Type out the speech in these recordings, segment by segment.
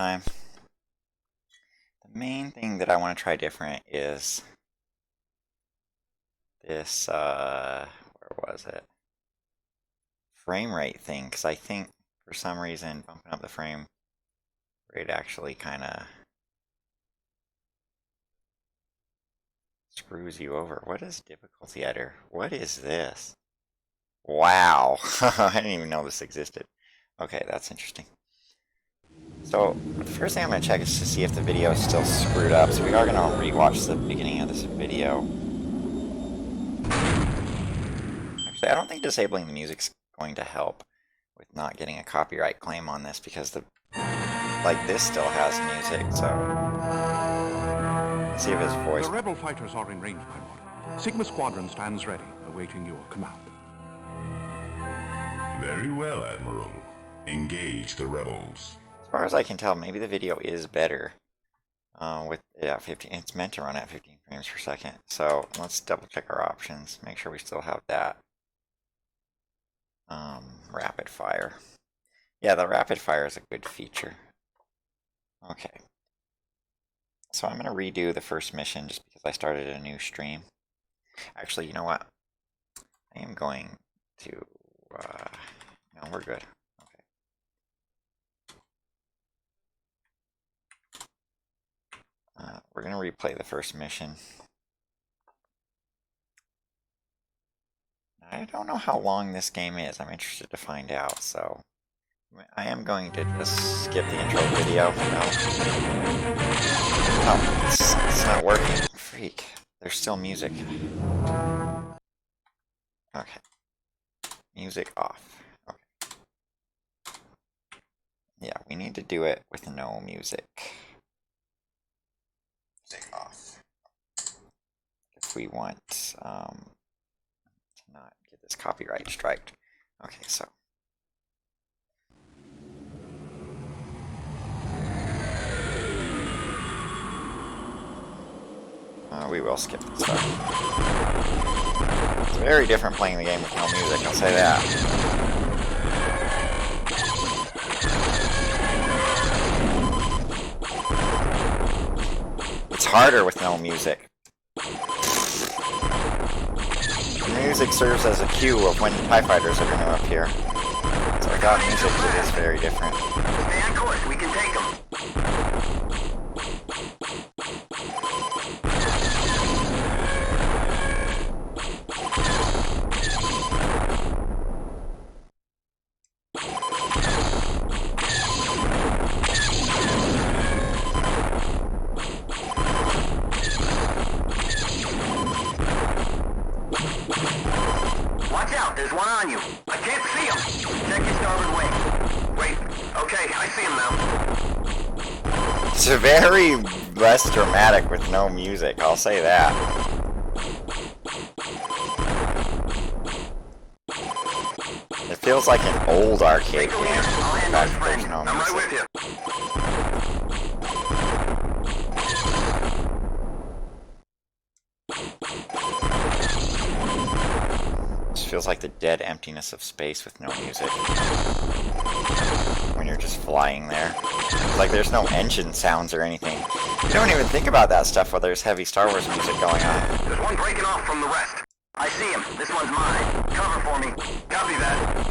time. The main thing that I want to try different is this, where was it? Frame rate thing, because I think for some reason bumping up the frame rate actually kind of screws you over. What is difficulty editor? What is this? Wow, I didn't even know this existed. Okay, that's interesting. So, the first thing I'm going to check is to see if the video is still screwed up. So we are going to rewatch the beginning of this video. Actually, I don't think disabling the music's going to help with not getting a copyright claim on this, because this still has music, so let's see if his voice... The rebel fighters are in range, my lord. Sigma Squadron stands ready, awaiting your command. Very well, Admiral. Engage the rebels. As far as I can tell, maybe the video is better with it at 15. It's meant to run at 15 frames per second. So let's double check our options, make sure we still have that. Rapid fire. Yeah, the rapid fire is a good feature. Okay. So I'm going to redo the first mission just because I started a new stream. Actually, you know what? I am going to... no, we're good. Okay. We're going to replay the first mission. I don't know how long this game is. I'm interested to find out, so... I am going to just skip the intro video. No, it's not working. Freak. There's still music. Okay. Music off. Okay. Yeah, we need to do it with no music. Music off. If we want to not get this copyright striked. Okay, so. We will skip this stuff. It's very different playing the game with no music, I'll say that. It's harder with no music. The music serves as a cue of when TIE fighters are going to appear. So without music, it is very different. Stay on course, we can take them. There's one on you. I can't see him. Check your starboard wing. Wait. Okay, I see him now. It's very less dramatic with no music, I'll say that. It feels like an old arcade game. I'm right with you. Feels like the dead emptiness of space with no music. When you're just flying there. It's like there's no engine sounds or anything. You don't even think about that stuff while there's heavy Star Wars music going on. There's one breaking off from the rest. I see him. This one's mine. Cover for me. Copy that.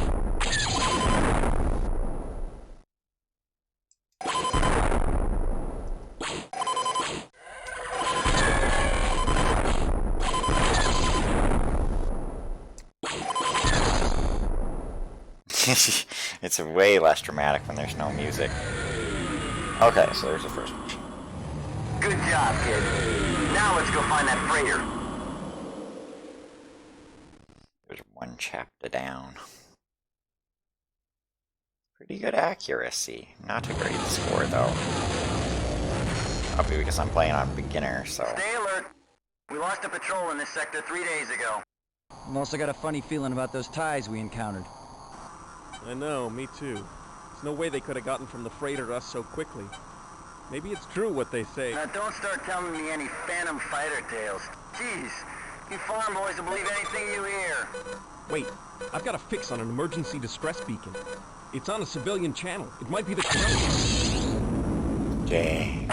It's way less dramatic when there's no music. Okay, so there's the first one. Good job, kid. Now let's go find that freighter. There's one chapter down. Pretty good accuracy. Not a great score, though. Probably because I'm playing on beginner, so... Stay alert. We lost a patrol in this sector 3 days ago. I've also got a funny feeling about those ties we encountered. I know, me too. There's no way they could have gotten from the freighter to us so quickly. Maybe it's true what they say. Now don't start telling me any phantom fighter tales. Jeez, you farm boys will believe anything you hear. Wait, I've got a fix on an emergency distress beacon. It's on a civilian channel. It might be the correct one. Dang.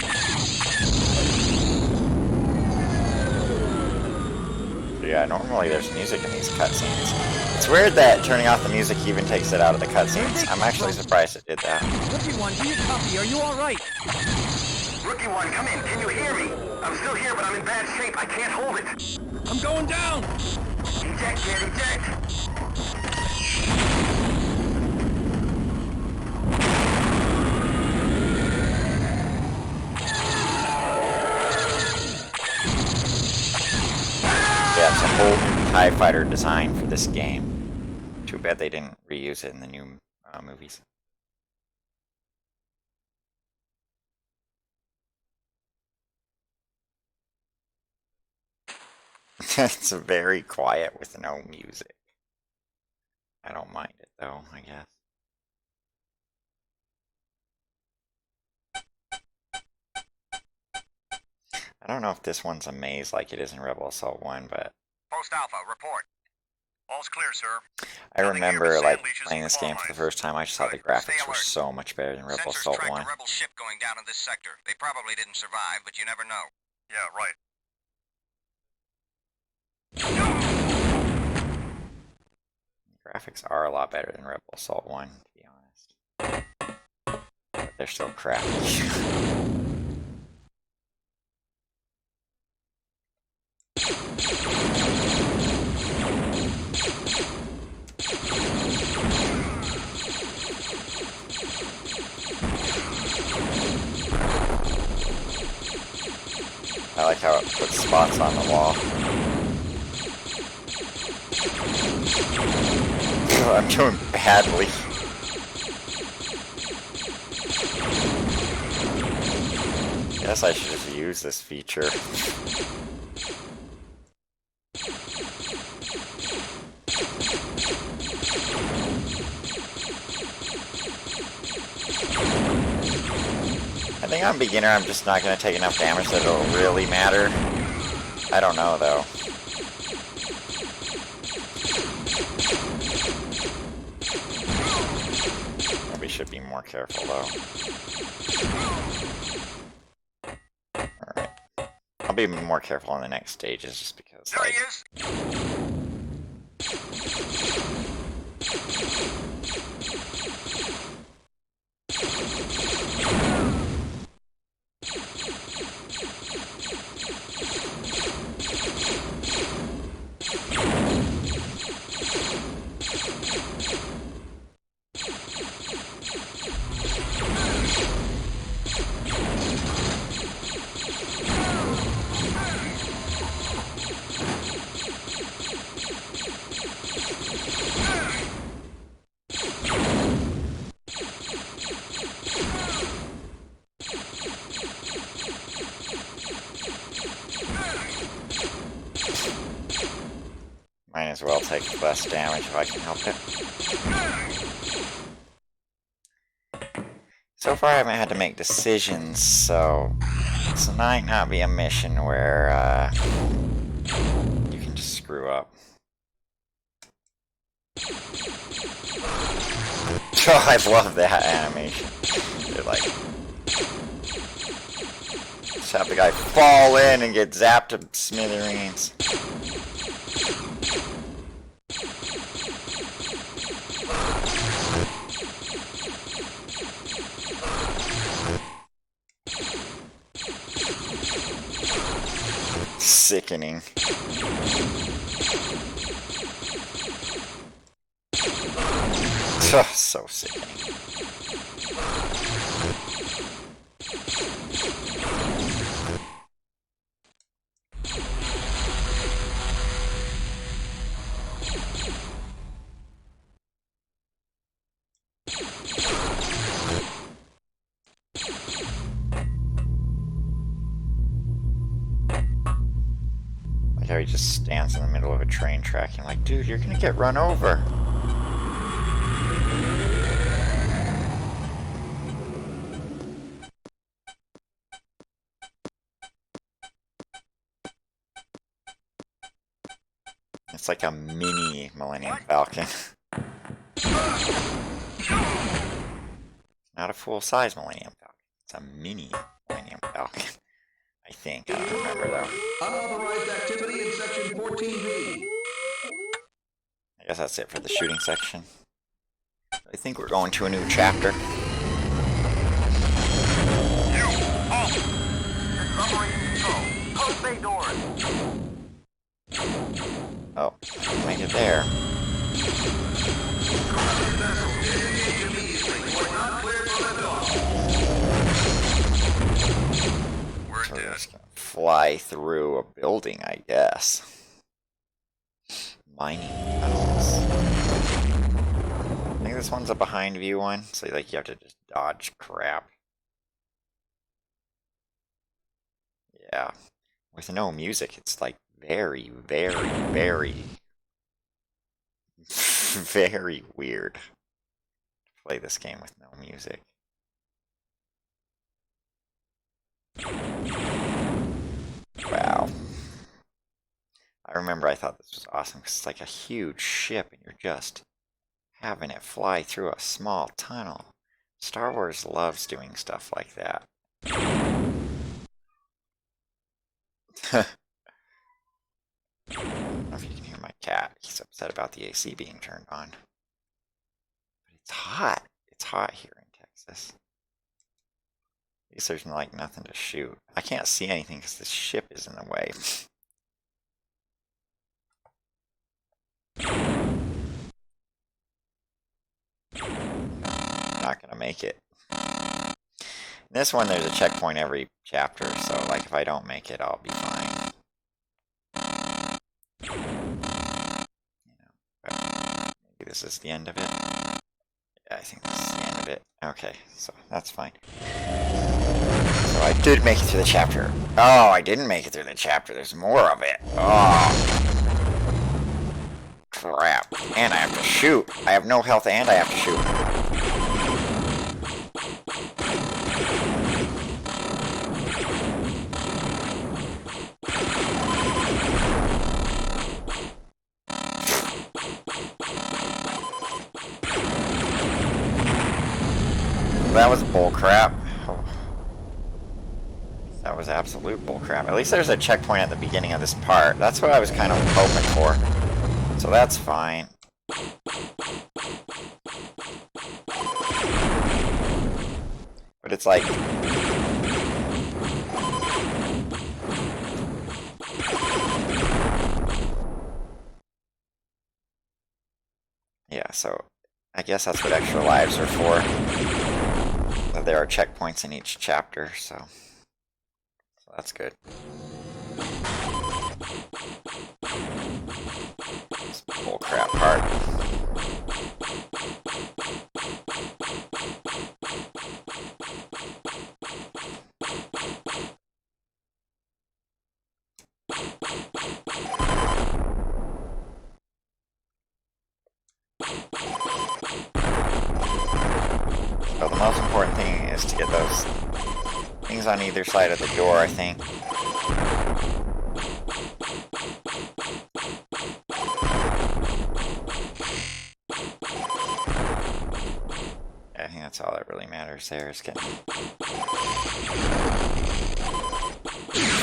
Yeah, normally there's music in these cutscenes. It's weird that turning off the music even takes it out of the cutscenes. I'm actually surprised it did that. Rookie One, do you copy? Are you alright? Rookie One, come in. Can you hear me? I'm still here, but I'm in bad shape. I can't hold it. I'm going down! Eject, kid, eject. Yeah, it's a whole new TIE fighter design for this game. Too bad they didn't reuse it in the new movies. It's very quiet with no music. I don't mind it though, I guess. I don't know if this one's a maze like it is in Rebel Assault 1, but Post Alpha, report. All's clear, sir. I Nothing here remember but like sand leeches playing and this game for claw the mines. first time. I just thought the Good. Stay graphics were alert. so much better than Rebel Sensors Assault tracked 1. a rebel ship going down in this sector. They probably didn't survive, but you never know. Yeah, right. Graphics are a lot better than Rebel Assault 1, to be honest. But they're still crappy. I like how it puts spots on the wall. Oh, I'm doing badly. Guess I should just use this feature. I think on beginner I'm just not going to take enough damage that it'll really matter. I don't know though. Probably should be more careful though. Alright. I'll be more careful in the next stages just because There like... he is. Might as well take less damage if I can help it. So far I haven't had to make decisions, so this might not be a mission where you can just screw up. Oh, I love that animation. They're like... Just have the guy fall in and get zapped to smithereens. Sickening. Oh, so sickening. Like how he just stands in the middle of a train track and I'm like, dude, you're gonna get run over. It's like a mini Millennium Falcon. Not a full-size Millennium Falcon. It's a mini Millennium Falcon. I think. I don't remember though. Unauthorized activity in section 14B. I guess that's it for the shooting section. I think we're going to a new chapter. You, halt! Submarine control. Close bay doors. Oh, make it there. We're So we're dead. just gonna fly through a building, I guess. Mining tunnels. I think this one's a behind view one, so like you have to just dodge crap. Yeah. With no music, it's like very, very, very, very weird to play this game with no music. Wow. I remember I thought this was awesome because it's like a huge ship and you're just having it fly through a small tunnel. Star Wars loves doing stuff like that. I don't know if you can hear my cat. He's upset about the AC being turned on. But it's hot. It's hot here in Texas. At least there's like nothing to shoot. I can't see anything because this ship is in the way. Not gonna make it. In this one, there's a checkpoint every chapter, so like if I don't make it, I'll be fine. But maybe this is the end of it. Yeah, I think this is the end of it. Okay, so that's fine. So I did make it through the chapter. Oh, I didn't make it through the chapter. There's more of it. Oh. Crap. And I have to shoot. I have no health and I have to shoot. That was bullcrap. Oh. That was absolute bullcrap. At least there's a checkpoint at the beginning of this part. That's what I was kind of hoping for. So that's fine. But it's like... Yeah, so I guess that's what extra lives are for. There are checkpoints in each chapter, so that's good. This bullcrap part. So the most important thing is to get those things on either side of the door, I think. Yeah, I think that's all that really matters there is getting...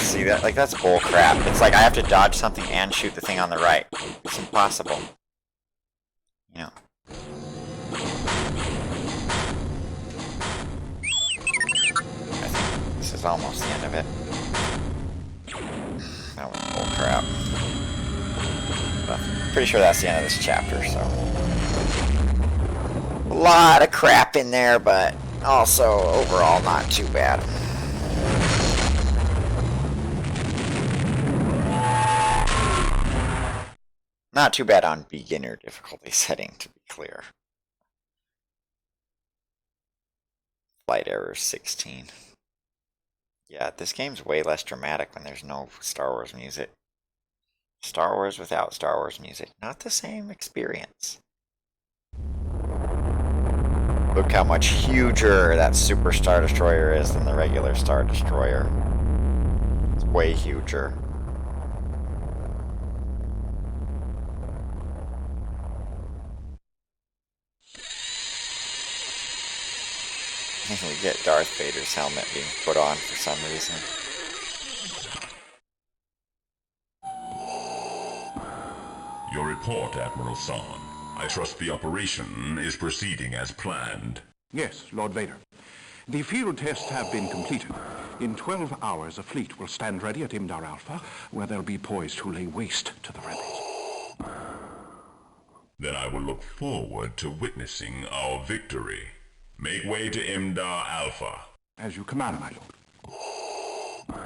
See that? Like, that's bull crap. It's like I have to dodge something and shoot the thing on the right. It's impossible. You know. I think this is almost the end of it. That was bull crap. But I'm pretty sure that's the end of this chapter, so. A lot of crap in there, but also overall not too bad. Not too bad on beginner difficulty setting, to be clear. Flight error 16. Yeah, this game's way less dramatic when there's no Star Wars music. Star Wars without Star Wars music. Not the same experience. Look how much huger that Super Star Destroyer is than the regular Star Destroyer. It's way huger. We get Darth Vader's helmet being put on for some reason. Your report, Admiral Thrawn. I trust the operation is proceeding as planned. Yes, Lord Vader. The field tests have been completed. In 12 hours, a fleet will stand ready at Imdar Alpha, where they'll be poised to lay waste to the rebels. Then I will look forward to witnessing our victory. Make way to Imdar Alpha. As you command, my lord.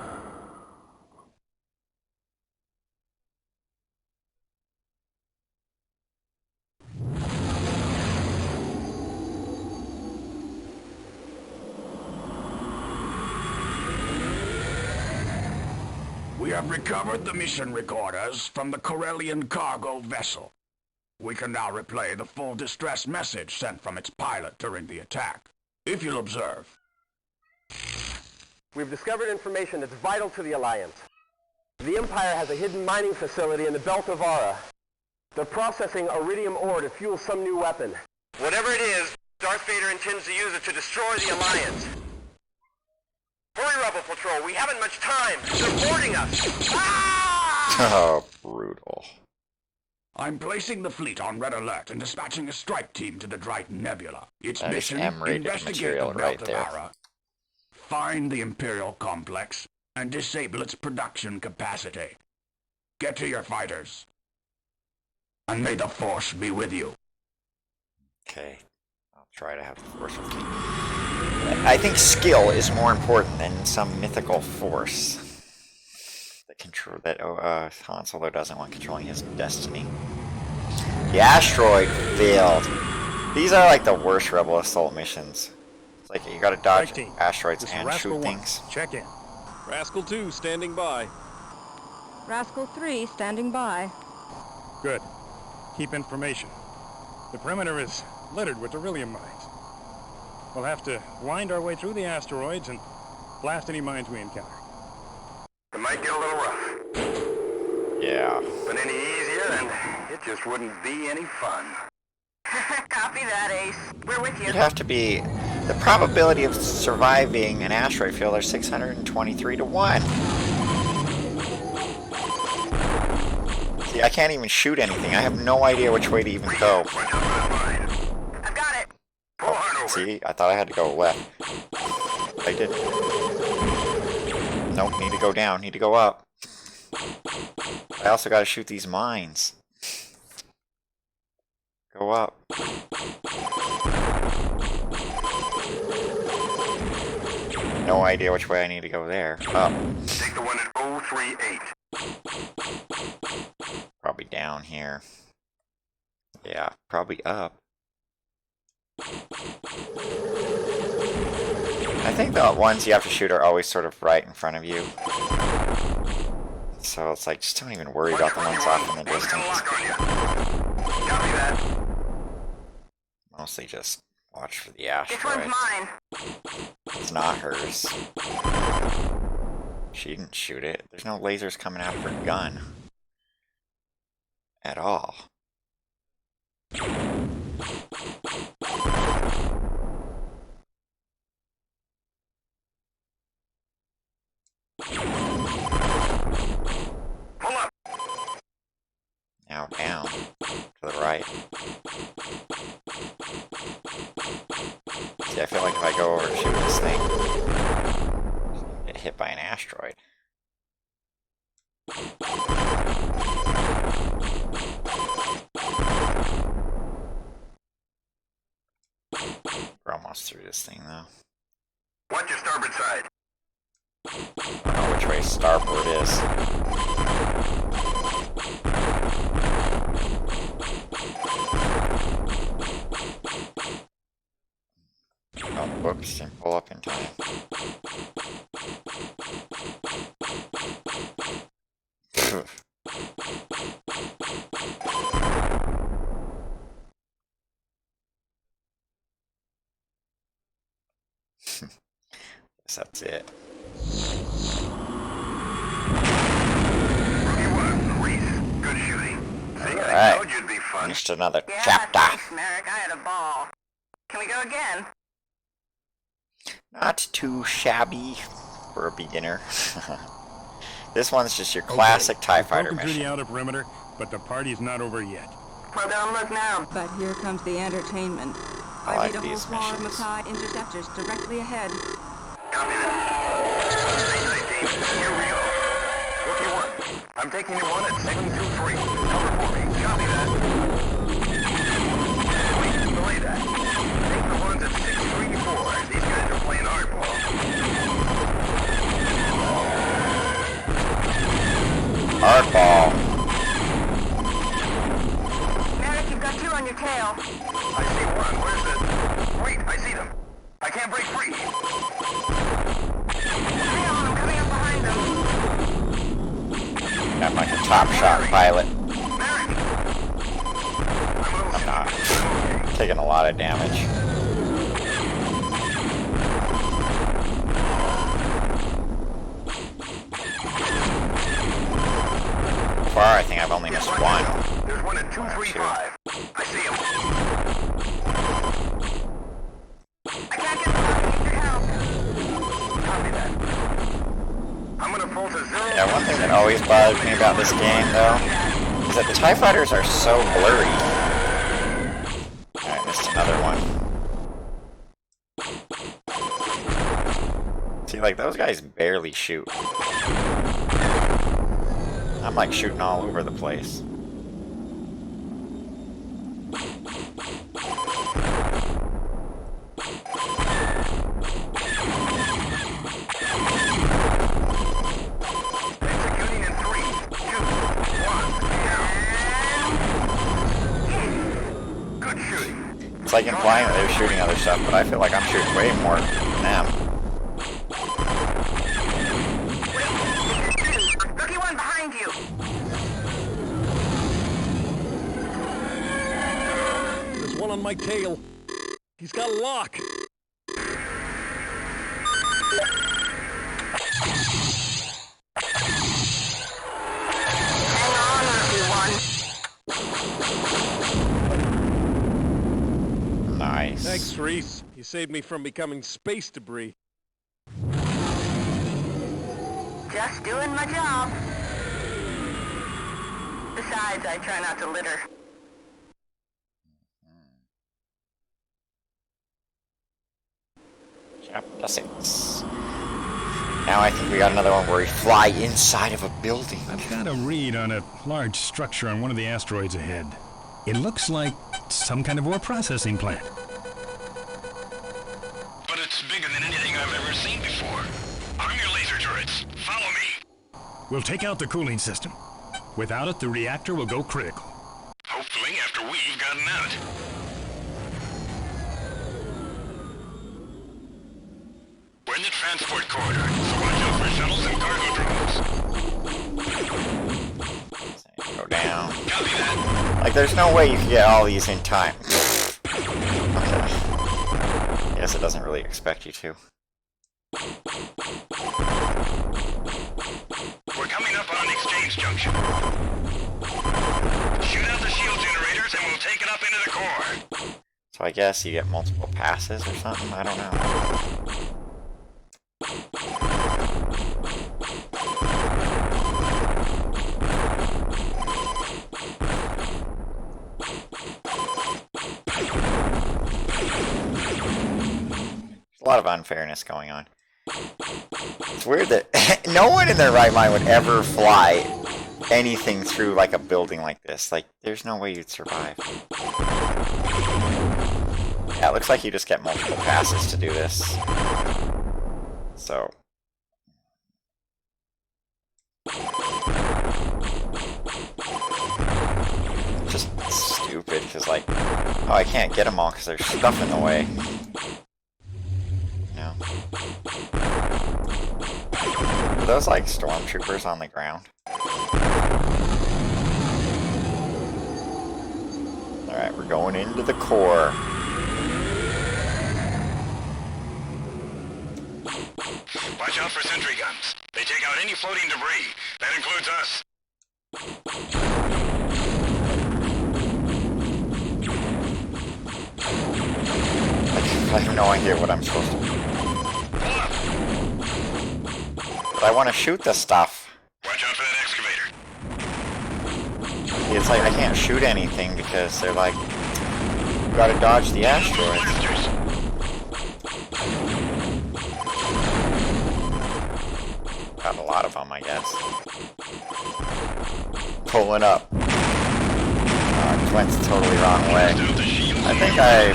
We have recovered the mission recorders from the Corellian cargo vessel. We can now replay the full distress message sent from its pilot during the attack. If you'll observe. We've discovered information that's vital to the Alliance. The Empire has a hidden mining facility in the belt of Ara. They're processing iridium ore to fuel some new weapon. Whatever it is, Darth Vader intends to use it to destroy the Alliance. Hurry, Rebel Patrol, we haven't much time. They're boarding us. Ah! Oh, brutal. I'm placing the fleet on red alert and dispatching a strike team to the Dryden Nebula. Its That is mission, M-rated investigate material the right belt there. of Ara, find the Imperial complex, and disable its production capacity. Get to your fighters. And may the Force be with you. Okay. I'll try to have the Force with me. I think skill is more important than some mythical force that control that Han Solo doesn't want controlling his destiny. The asteroid failed. These are like the worst Rebel assault missions. It's like you gotta dodge Strike team. asteroids This is and Rascal shoot 1. things. Check in. Rascal 2 standing by. Rascal 3 standing by. Good. Keep information. The perimeter is littered with beryllium mines. We'll have to wind our way through the asteroids and blast any mines we encounter. It might get a little rough. Yeah. But any easier, and it just wouldn't be any fun. Copy that, Ace. We're with you. You'd have to be... The probability of surviving an asteroid field are 623 to 1. See, I can't even shoot anything. I have no idea which way to even go. I've got it. Oh, see, I thought I had to go left. I didn't. Nope, need to go down, need to go up. I also gotta shoot these mines. Go up. No idea which way I need to go there. Up. Take the one at 038. Probably down here. Yeah, probably up. I think the ones you have to shoot are always sort of right in front of you. So it's like, just don't even worry about the ones off in the distance. Copy that. Mostly just watch for the This one's asteroids. mine. It's not hers. She didn't shoot it. There's no lasers coming out of her gun. At all. Pull up. Now down. To the right. See, I feel like if I go over to shoot this thing, I'll get hit by an asteroid. We're almost through this thing, though. Watch your starboard side. I don't know which way starboard is. Oh, whoops, didn't pull up in time. Guess that's it. Rookie 1, Reese. Good shooting. See, I Alright. told you'd be fun. Finished another Yeah, chapter. thanks, Merrick. I had a ball. Can we go again? Not too shabby for a beginner. This one's just your classic TIE fighter Broken through the mission. outer perimeter, but the party's not over yet. Well, don't look now. But here comes the entertainment. I like lead a whole these squad of missions. Makai interceptors directly ahead. Copy that. Team, here we go. Rookie 1, I'm taking you on at 723. Cover for me. Copy that. Wait, delay that. Take the ones at 634. These guys are playing hardball. Hardball. Merrick, you've got 2 on your tail. I see one. Where's the... Wait, I see them. I can't break free. Hang on, I'm coming up behind them. I'm like a top shot pilot. Merrick! I'm not. Taking a lot of damage. So far, I think I've only missed one. There's one at 235. I see him. I can't get them. I need your help. Copy that. I'm gonna pull to 0. Yeah, one thing that always bothers me about this game, though, is that the TIE fighters are so blurry. Alright, missed another one. See, like, those guys barely shoot. I'm, like, shooting all over the place. Executing in 3, 2, 1, now. Good shooting. It's like implying that they're shooting other stuff, but I feel like I'm shooting way more than them. Rookie 1 behind you. There's one on my tail. He's got a lock. Hang on, Rookie 1. Nice. Thanks, Reese. You saved me from becoming space debris. Just doing my job. Besides, I try not to litter. Chapter 6. Now I think we got another one where we fly inside of a building. I've got a read on a large structure on one of the asteroids ahead. It looks like some kind of ore processing plant. But it's bigger than anything I've ever seen before. Arm your laser turrets. Follow me. We'll take out the cooling system. Without it, the reactor will go critical. Hopefully after we've gotten out. We're in the transport corridor, so watch out for shuttles and cargo drones. Go down. Copy that. Like, there's no way you can get all these in time. Okay. Guess it doesn't really expect you to. We're coming up on an exchange junction. Shoot out the shield generators and we'll take it up into the core. So I guess you get multiple passes or something? I don't know. There's a lot of unfairness going on. It's weird that no one in their right mind would ever fly anything through like a building like this. Like, there's no way you'd survive. Yeah, it looks like you just get multiple passes to do this. So. Just stupid, because like, oh, I can't get them all because there's stuff in the way. No. Are those like stormtroopers on the ground? Alright, we're going into the core. Watch out for sentry guns. They take out any floating debris. That includes us. I have no idea what I'm supposed to do. But I want to shoot the stuff. Watch out for that excavator. It's like I can't shoot anything because they're like, you gotta dodge the asteroids. Got a lot of them, I guess. Pulling up. It went the totally wrong way. I think I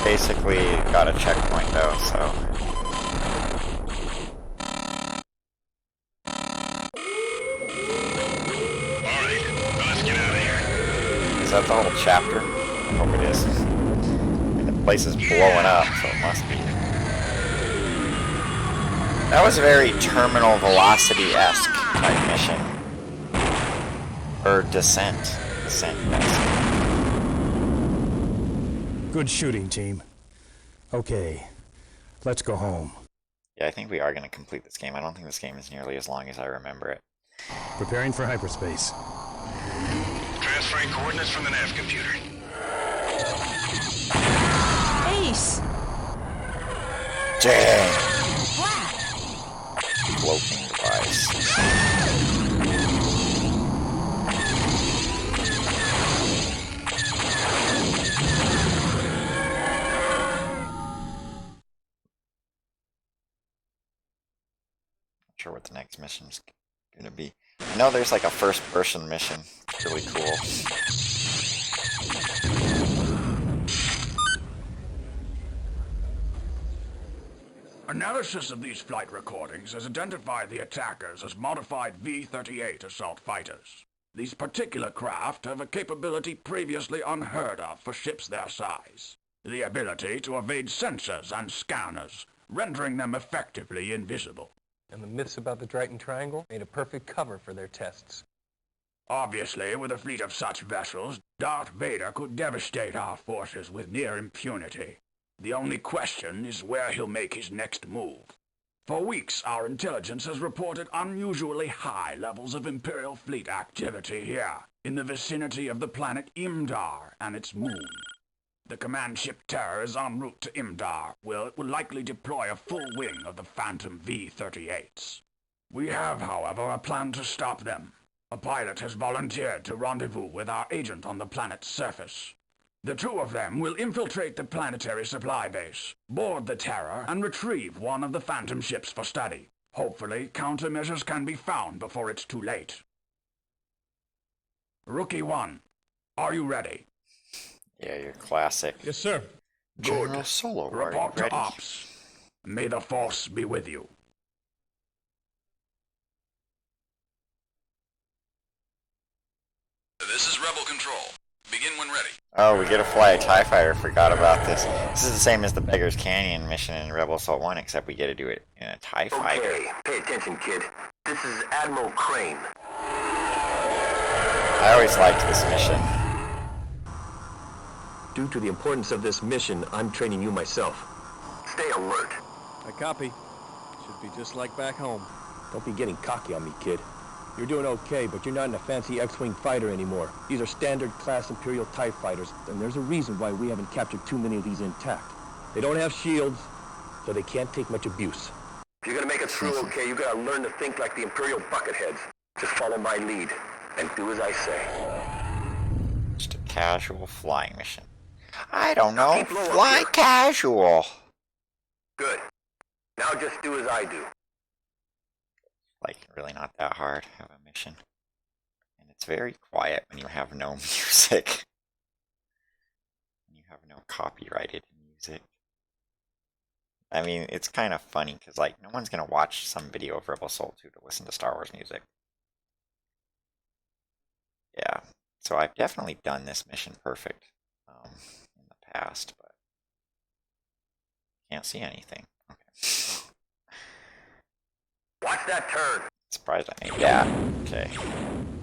basically got a checkpoint though, so. Alright, let's get out of here. Is that the whole chapter? I hope it is. And the place is blowing up, so it must be. That was a very Terminal Velocity-esque type mission. Or Descent. Descent, yes. Good shooting, team. Okay, let's go home. Yeah, I think we are going to complete this game. I don't think this game is nearly as long as I remember it. Preparing for hyperspace. Transferring coordinates from the nav computer. Ace! Dang! Cloaking device. Not sure what the next mission's gonna be. I know there's like a first-person mission. It's really cool. Analysis of these flight recordings has identified the attackers as modified V-38 assault fighters. These particular craft have a capability previously unheard of for ships their size. The ability to evade sensors and scanners, rendering them effectively invisible. And the myths about the Triton Triangle made a perfect cover for their tests. Obviously, with a fleet of such vessels, Darth Vader could devastate our forces with near impunity. The only question is where he'll make his next move. For weeks, our intelligence has reported unusually high levels of Imperial fleet activity here, in the vicinity of the planet Imdar and its moon. The command ship Terror is en route to Imdar, where it will likely deploy a full wing of the Phantom V-38s. We have, however, a plan to stop them. A pilot has volunteered to rendezvous with our agent on the planet's surface. The two of them will infiltrate the planetary supply base, board the Terror, and retrieve one of the Phantom ships for study. Hopefully, countermeasures can be found before it's too late. Rookie 1, are you ready? Yeah, you're classic. Yes, sir. General Solo, are you Report to ready? Ops. May the Force be with you. This is Rebel Control. Begin when ready. Oh, we get to fly a TIE fighter. Forgot about this. This is the same as the Beggar's Canyon mission in Rebel Assault 1, except we get to do it in a TIE fighter. Okay, pay attention, kid. This is Admiral Crane. I always liked this mission. Due to the importance of this mission, I'm training you myself. Stay alert. I copy. Should be just like back home. Don't be getting cocky on me, kid. You're doing okay, but you're not in a fancy X-Wing fighter anymore. These are standard class Imperial TIE fighters, and there's a reason why we haven't captured too many of these intact. They don't have shields, so they can't take much abuse. If you're gonna make it through, okay, you gotta learn to think like the Imperial bucketheads. Just follow my lead, and do as I say. Just a casual flying mission. I don't know. Keep low up Fly here. casual. Good. Now just do as I do. Like, really not that hard of a mission. And it's very quiet when you have no music. When you have no copyrighted music. I mean, it's kind of funny, because, like, no one's going to watch some video of Rebel Soul 2 to listen to Star Wars music. Yeah. So I've definitely done this mission perfect in the past, but can't see anything. Okay. Watch that turn. Surprised I made that. Okay.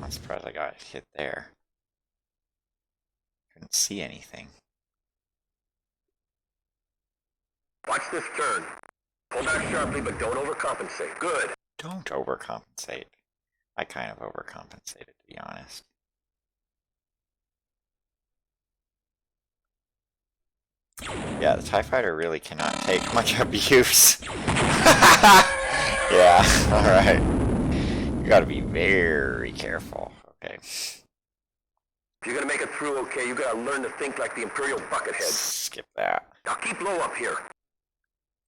Not surprised I got hit there. Couldn't see anything. Watch this turn. Pull back sharply, but don't overcompensate. Good. Don't overcompensate. I kind of overcompensated, to be honest. Yeah, the TIE Fighter really cannot take much abuse. Yeah, alright. You gotta be very careful. Okay. If you're gonna make it through okay, you gotta learn to think like the Imperial Buckethead. Skip that. Now keep low up here.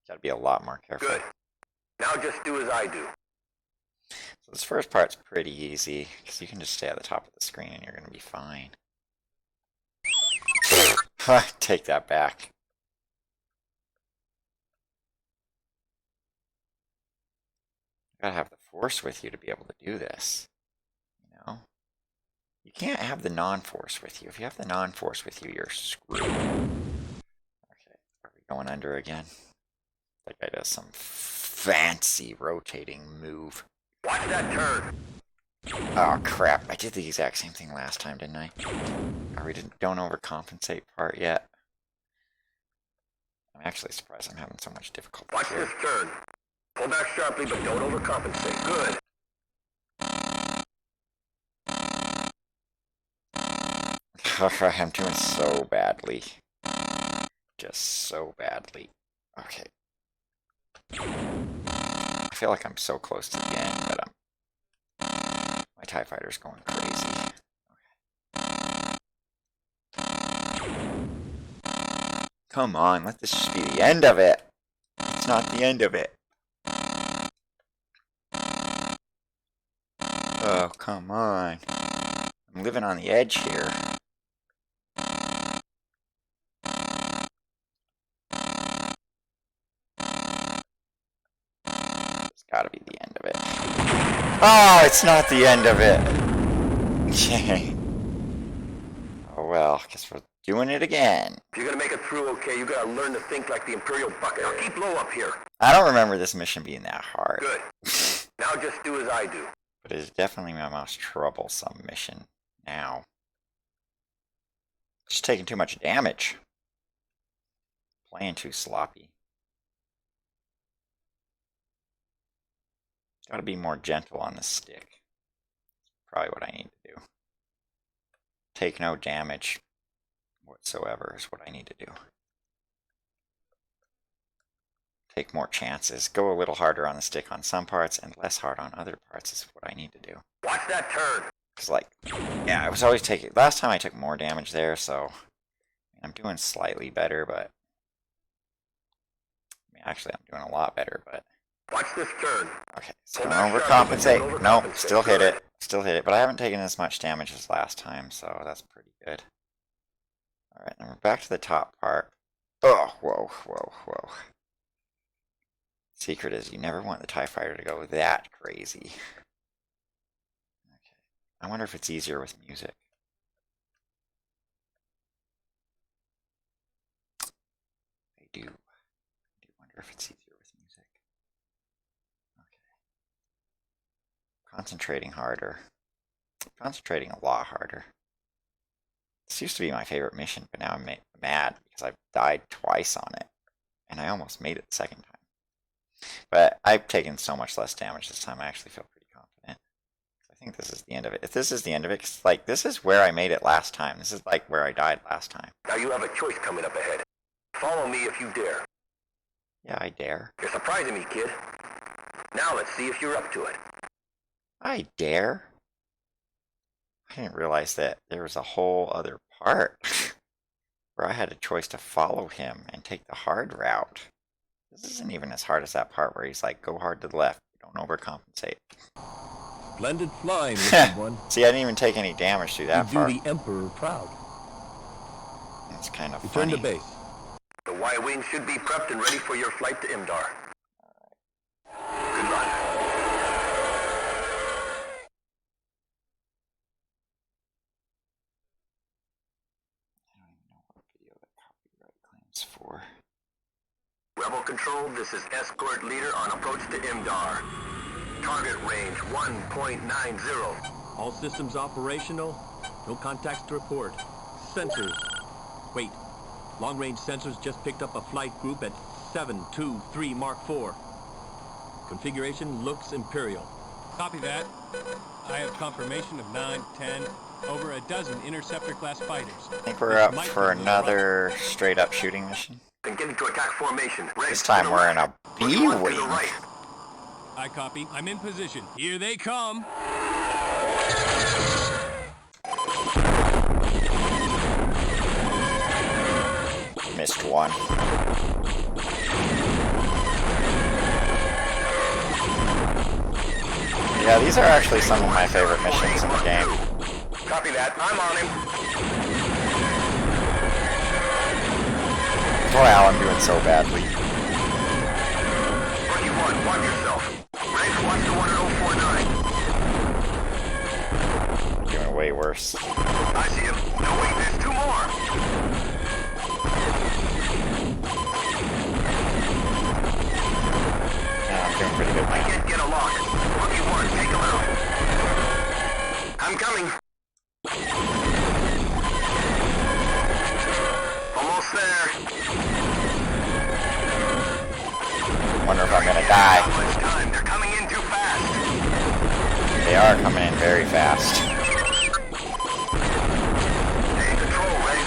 Gotta be a lot more careful. Good. Now just do as I do. So this first part's pretty easy, because you can just stay at the top of the screen and you're gonna be fine. Take that back. You gotta have the force with you to be able to do this. You know? You can't have the non-force with you. If you have the non-force with you, you're screwed. Okay, are we going under again? That guy does some fancy rotating move. Watch that turn. Oh crap, I did the exact same thing last time, didn't I? Are we don't overcompensate part yet? I'm actually surprised I'm having so much difficulty Watch here. this turn. Pull back sharply, but don't overcompensate. Good. I'm doing so badly. Just so badly. Okay. I feel like I'm so close to the end, but my TIE fighter's going crazy. Okay. Come on, let this just be the end of it. It's not the end of it. Oh, come on. I'm living on the edge here. It's gotta be the end of it. Oh, it's not the end of it. Yay. Oh well, guess we're doing it again. If you're gonna make it through okay, you gotta learn to think like the Imperial Bucket. Now keep low up here. I don't remember this mission being that hard. Good. Now just do as I do. But it is definitely my most troublesome mission now. Just taking too much damage. Playing too sloppy. Gotta be more gentle on the stick. Probably what I need to do. Take no damage whatsoever is what I need to do. Take more chances. Go a little harder on the stick on some parts and less hard on other parts is what I need to do. Watch that turn. Because, like, yeah, I was always taking... Last time I took more damage there, so... I'm doing slightly better, but... I mean, actually, I'm doing a lot better, but... Watch this turn. Okay, so don't overcompensate. Nope, still hit it. Still hit it, but I haven't taken as much damage as last time, so that's pretty good. Alright, then we're back to the top part. Oh, whoa, whoa, whoa. Secret is you never want the TIE fighter to go that crazy. Okay. I wonder if it's easier with music. I do wonder if it's easier with music. Okay. Concentrating harder. Concentrating a lot harder. This used to be my favorite mission, but now I'm mad because I've died twice on it. And I almost made it the second time. But I've taken so much less damage this time, I actually feel pretty confident. I think this is the end of it. If this is the end of it, like, this is where I made it last time. This is like where I died last time. Now you have a choice coming up ahead. Follow me if you dare. Yeah, I dare. You're surprising me, kid. Now let's see if you're up to it. I dare? I didn't realize that there was a whole other part where I had a choice to follow him and take the hard route. This isn't even as hard as that part where he's like, go hard to the left, don't overcompensate. Splendid flying, Mr. One. See, I didn't even take any damage through that part. You do the Emperor proud. That's kind of Return funny. to base. The Y-Wing should be prepped and ready for your flight to Imdar. Good luck. I don't even know what video that copyright claims for. Rebel Control, this is Escort Leader on approach to Imdar. Target range 1.90. All systems operational. No contacts to report. Sensors. Wait. Long-range sensors just picked up a flight group at 723 Mark IV. Configuration looks Imperial. Copy that. I have confirmation of 9, 10, over a dozen interceptor-class fighters. I think we're up for another straight-up shooting mission. Then get into attack formation. This time we're in a B-wing. I copy. I'm in position. Here they come. Missed one. Yeah, these are actually some of my favorite missions in the game. Copy that. I'm on him. Wow, I'm doing so badly. Rookie 1, watch yourself. Ready, watch the one at 049. Doing way worse. I see him. No, wait, there's 2 more. Yeah, I'm doing pretty good I now. can't get a lock. Rookie 1, take him out. I'm coming. Almost there. Wonder if I'm gonna die. Not much time. They're coming in too fast. They are coming in very fast. Take control, Ray.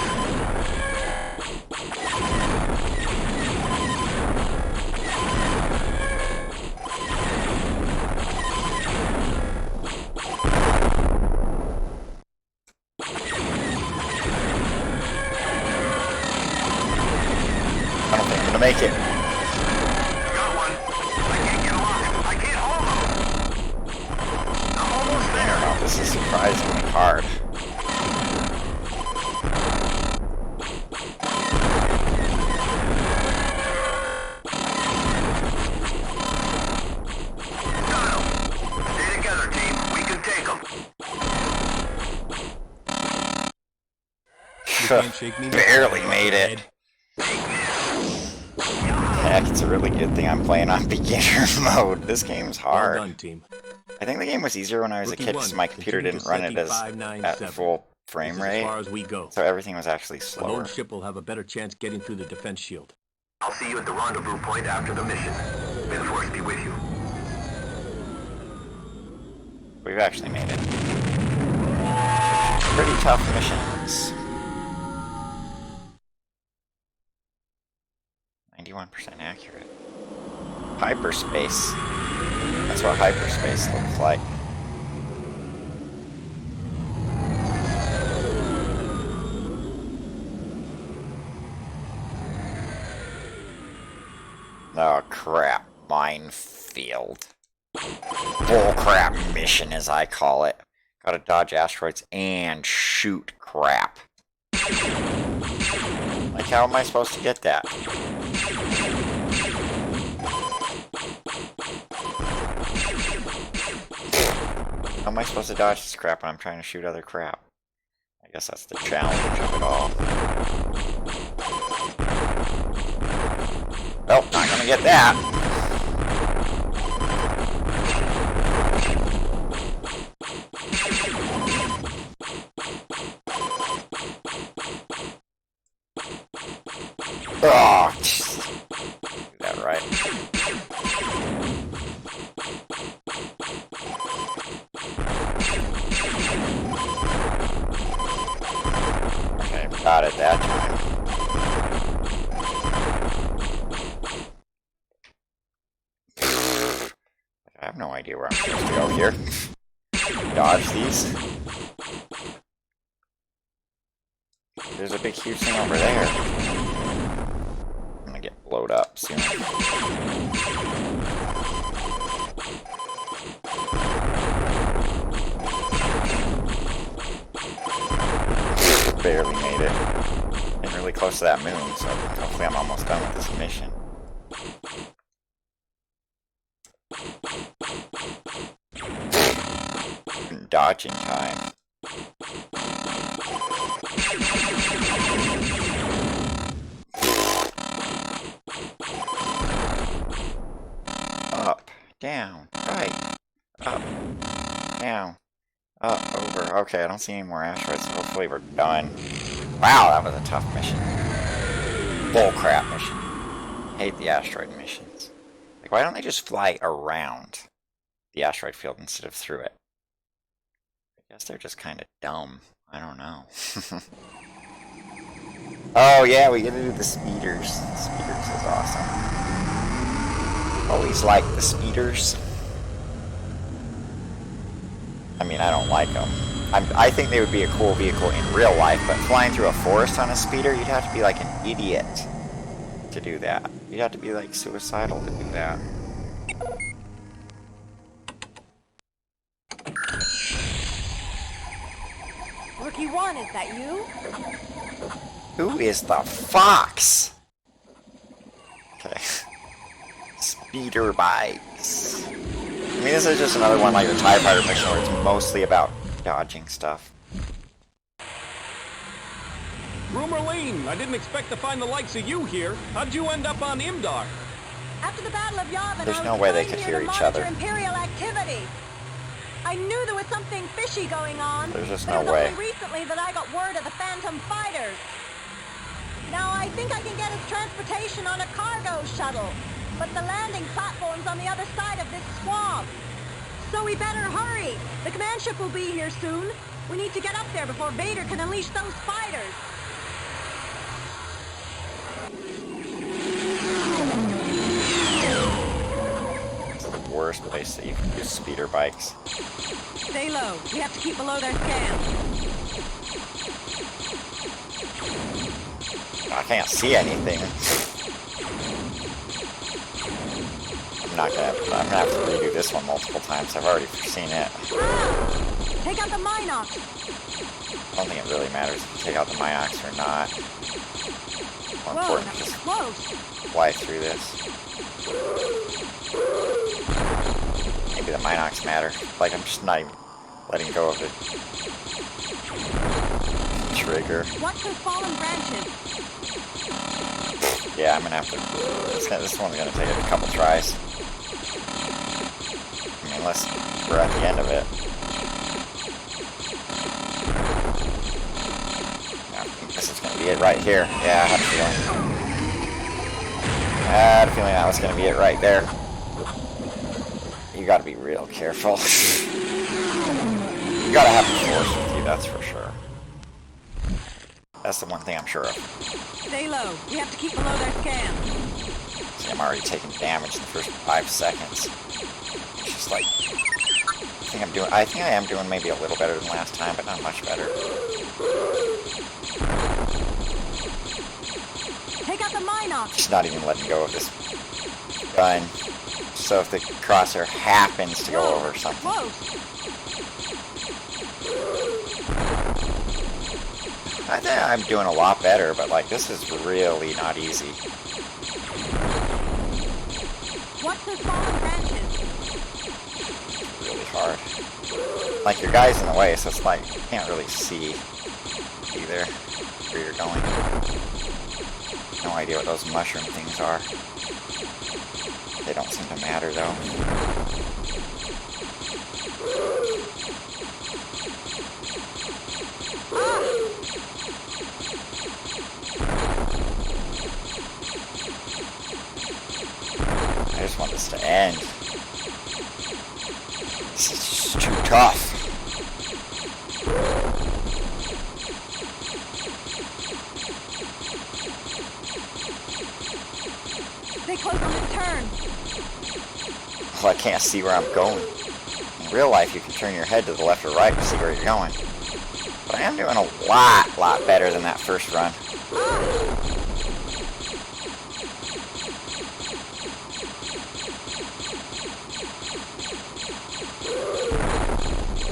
I don't think I'm gonna make it. Got one. I can't get a lock. I can't hold him. I'm almost I there. don't know, this is surprisingly hard. Got him. Stay together, team. We can take him. You can't shake me. Barely made it. Heck, it's a really good thing I'm playing on beginner mode. This game's hard. Well done, team. I think the game was easier when I was a Rookie kid because one, my computer continue didn't to run it as 7597. at full frame This is as rate, far as we go. so everything was actually The slower. lone ship will have a better chance getting through the defense shield. I'll see you at the rendezvous point after the mission. May the force be with you. We've actually made it. Pretty tough missions. 91% accurate. Hyperspace. That's what hyperspace looks like. Oh crap, minefield. Bullcrap mission, as I call it. Gotta dodge asteroids and shoot crap. Like, how am I supposed to get that? How am I supposed to dodge this crap when I'm trying to shoot other crap? I guess that's the challenge of it all. Nope, not gonna get that. Oh, do that right. Okay, got it that time. I have no idea where I'm supposed to go here. Dodge these. There's a big huge thing over there. I'm gonna get blowed up soon. Barely made it. Getting really close to that moon, so hopefully I'm almost done with this mission. Dodging time. Up, down, right, up, down, up, over. Okay, I don't see any more asteroids, so hopefully we're done. Wow, that was a tough mission. Bullcrap mission. Hate the asteroid missions. Like, why don't they just fly around the asteroid field instead of through it? I guess they're just kind of dumb. I don't know. Oh yeah, we get to do the speeders. The speeders is awesome. Always like the speeders. I mean, I don't like them. I think they would be a cool vehicle in real life, but flying through a forest on a speeder, you'd have to be like an idiot to do that. You'd have to be like suicidal to do that. Rookie 1, is that you? Who is the fox? Okay. Speeder bikes. I mean, this is just another one like the TIE Fighter mission where it's mostly about dodging stuff. Rumerline, I didn't expect to find the likes of you here. How'd you end up on Imdar? After the Battle of Yavin, There's I no was way they assigned could here hear to each monitor other. Imperial activity. I knew there was something fishy going on. There's just but no it was way. only recently that I got word of the Phantom fighters. Now I think I can get us transportation on a cargo shuttle, but the landing platform's on the other side of this swamp. So we better hurry. The command ship will be here soon. We need to get up there before Vader can unleash those fighters. It's the worst place that you can use speeder bikes. Stay low. We have to keep below their scan. I can't see anything. I'm gonna have to redo this one multiple times. I've already seen it. Take out the Minox. I don't think it really matters if you take out the Minox or not. More Whoa, important that to was just close. fly through this. Maybe the Minox matter. Like, I'm just not even letting go of the trigger. Watch those fallen branches. Yeah, I'm gonna have to. This one's gonna take a couple tries. I mean, unless we're at the end of it. I think this is gonna be it right here. Yeah, I had a feeling. I had a feeling that was gonna be it right there. You gotta be real careful. You gotta have the force with you, that's for sure. That's the one thing I'm sure of. Stay low. We have to keep below their scan. See, I'm already taking damage in the first 5 seconds. It's just like, I think I am doing maybe a little better than last time, but not much better. Take out the Minox. Just not even letting go of this gun. So if the crosshair happens to go over something. Close. I think I'm doing a lot better, but like, this is really not easy. Watch those fallen branches. It's really hard. Like, your guy's in the way, so it's like, you can't really see either where you're going. No idea what those mushroom things are. They don't seem to matter, though. I just want this to end. This is just too tough. Stay close on this turn. Well, I can't see where I'm going. In real life, you can turn your head to the left or right to see where you're going. But I am doing a lot better than that first run.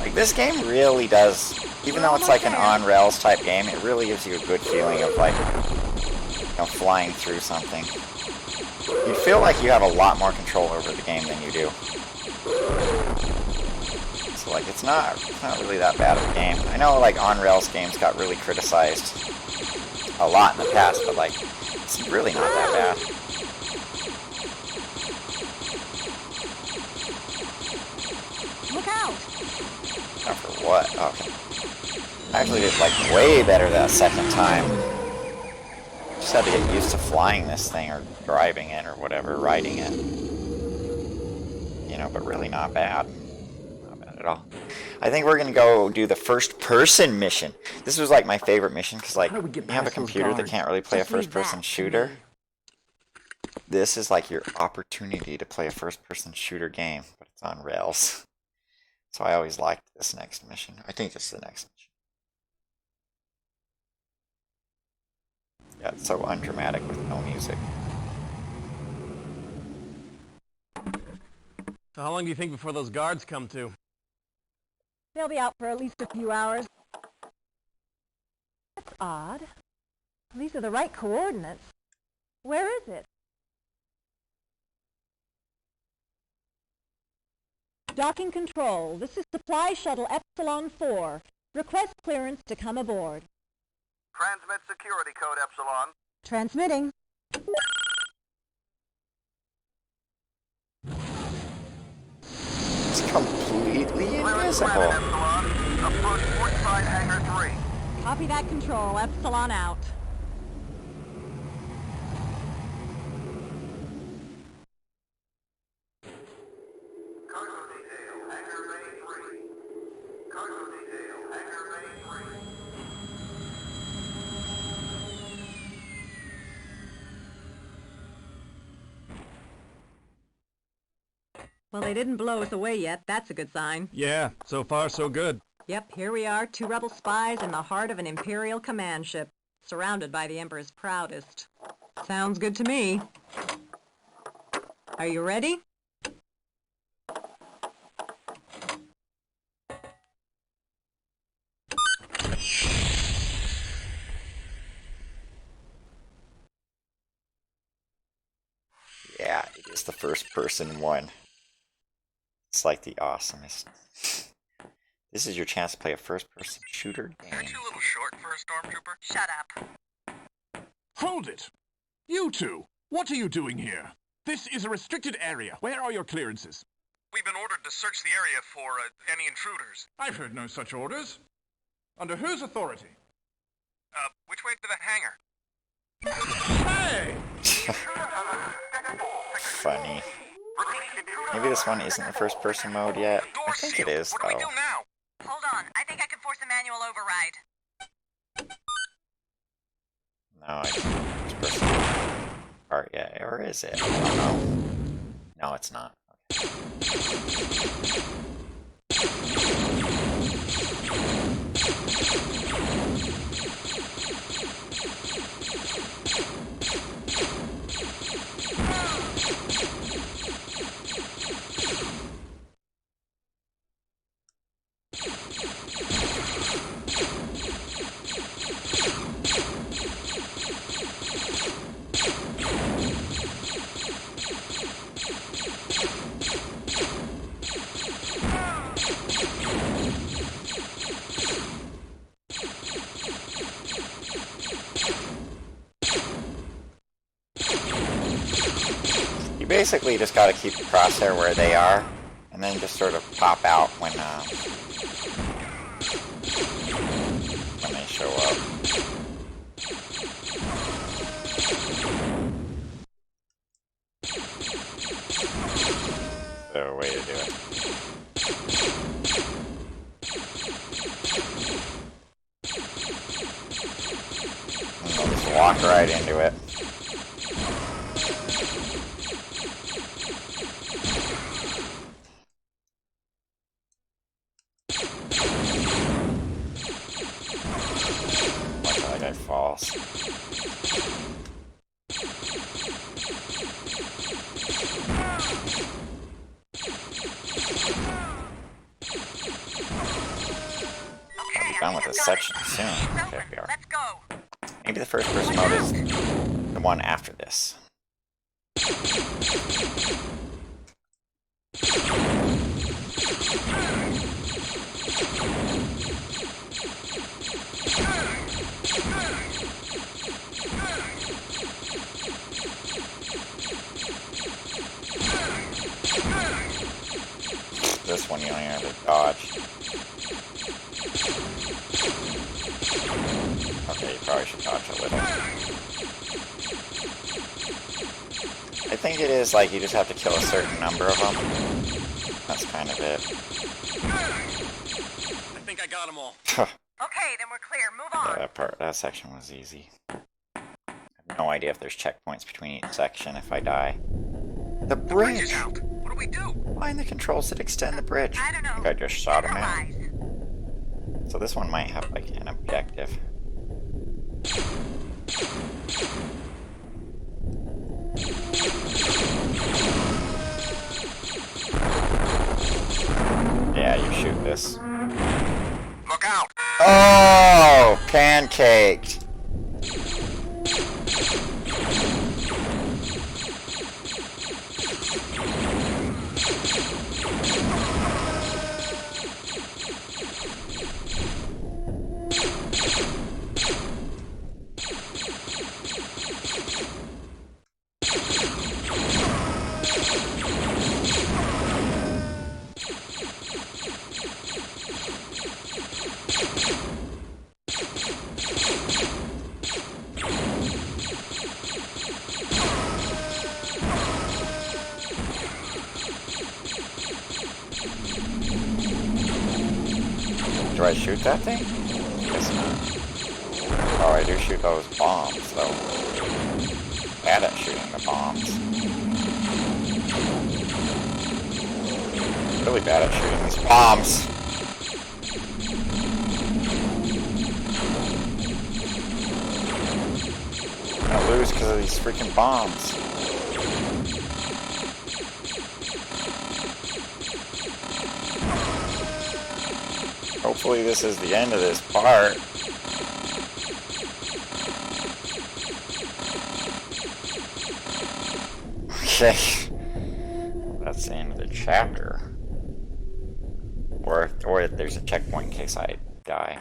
Like, this game really does, even though it's like an on-rails type game, it really gives you a good feeling of like, you know, flying through something. You feel like you have a lot more control over the game than you do. So like, it's not really that bad of a game. I know like on-rails games got really criticized a lot in the past, but like, it's really not that bad. Look out! Now for what? Okay. I actually did like way better that second time. Just had to get used to flying this thing or driving it or whatever, riding it. You know, but really not bad. Not bad at all. I think we're gonna go do the first-person mission. This was like my favorite mission because like you have a computer that can't really play a first-person shooter. This is like your opportunity to play a first-person shooter game, but it's on rails. So I always liked this next mission. I think it's the next mission. Yeah, it's so undramatic with no music. So how long do you think before those guards come to? They'll be out for at least a few hours. That's odd. These are the right coordinates. Where is it? Docking control. This is Supply Shuttle Epsilon 4. Request clearance to come aboard. Transmit security code Epsilon. Transmitting. It's completely invisible. Epsilon. Approach port side hangar 3. Copy that control. Epsilon out. Cargo detail, hangar bay 3. Cargo detail, hangar bay 3. Well, they didn't blow us away yet. That's a good sign. Yeah, so far so good. Yep, here we are, 2 rebel spies in the heart of an Imperial command ship, surrounded by the Emperor's proudest. Sounds good to me. Are you ready? Yeah, it is the first person one. It's like the awesomest. This is your chance to play a first-person shooter game. Aren't you a little short for a stormtrooper? Shut up. Hold it! You two! What are you doing here? This is a restricted area. Where are your clearances? We've been ordered to search the area for any intruders. I've heard no such orders. Under whose authority? Which way to the hangar? Hey! Funny. Maybe this one isn't the first-person mode yet. I think it is, though. now? Hold on. I think I can force a manual override. No, I can't. First-person part yet. Or is it? I don't know. No, it's not. You basically just gotta keep the crosshair where they are, and then just sort of pop out when they show up. So, way to do it. And they'll just walk right into it. Like that falls. I'll be done with this section soon. Okay, we are. Let's go. Maybe the first person mode is the one after this. This one you only have to dodge. Okay, you probably should dodge a little. I think it is like you just have to kill a certain number of them. That's kind of it. I think I got them all. Okay, then we're clear. Move on. That section was easy. I have no idea if there's checkpoints between each section if I die. The bridge! Out. What What do we do? Find the controls that extend the bridge. I don't know. I think I just shot him out. Improvise. So this one might have like an objective. Yeah, you shoot this. Look out! Oh, pancaked. Do I shoot that thing? Guess not. Oh, I do shoot those bombs, though. Bad at shooting the bombs. Really bad at shooting these bombs. I'm gonna lose because of these freaking bombs. Hopefully this is the end of this part. Okay. That's the end of the chapter. Or there's a checkpoint in case I die.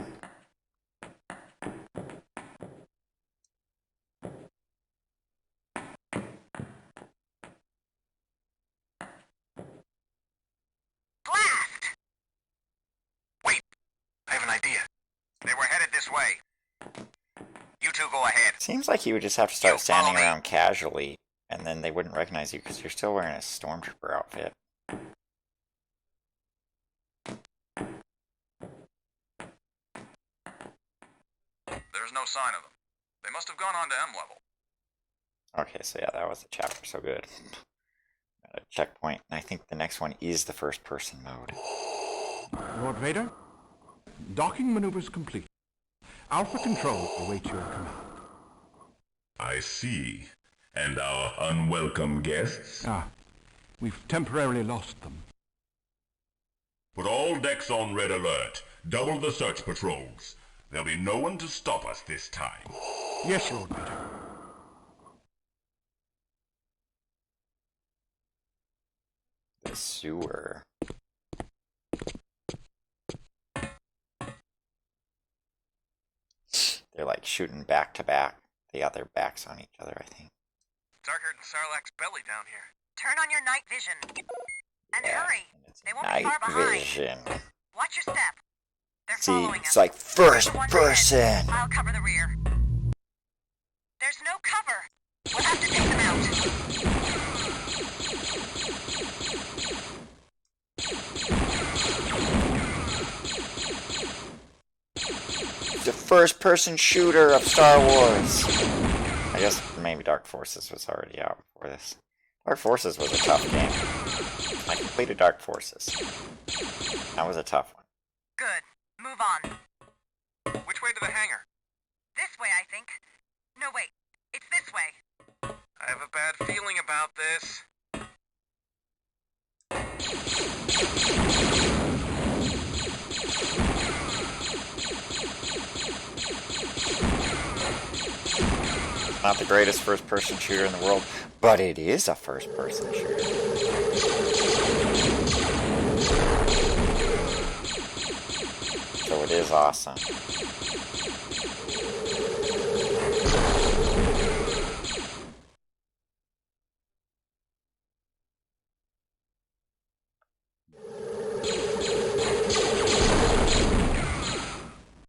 Blast! Wait, I have an idea. They were headed this way. You two go ahead. Seems like you would just have to start standing around casually, and then they wouldn't recognize you because you're still wearing a stormtrooper outfit. There's no sign of them. They must have gone on to M level. Okay, so yeah, that was the chapter, so good. Got a checkpoint, and I think the next one is the first person mode. Lord Vader, docking maneuvers complete. Alpha Control awaits your command. I see. And our unwelcome guests? We've temporarily lost them. Put all decks on red alert. Double the search patrols. There'll be no one to stop us this time. Yes, Lord Vader. The sewer. They're like shooting back to back. They got their backs on each other, I think. Darker than Sarlacc's belly down here. Turn on your night vision. And Yeah, hurry. They won't be Night far behind. vision. Watch your step. They're See, following it's us. like first The ones person. ahead. I'll cover the rear. There's no cover. We'll have to take them out. The first person shooter of Star Wars. I guess maybe Dark Forces was already out before this. Dark Forces was a tough game. I completed Dark Forces. That was a tough one. Good. Move on. Which way to the hangar? This way, I think. No, wait. It's this way. I have a bad feeling about this. Not the greatest first-person shooter in the world, but it is a first-person shooter. So it is awesome.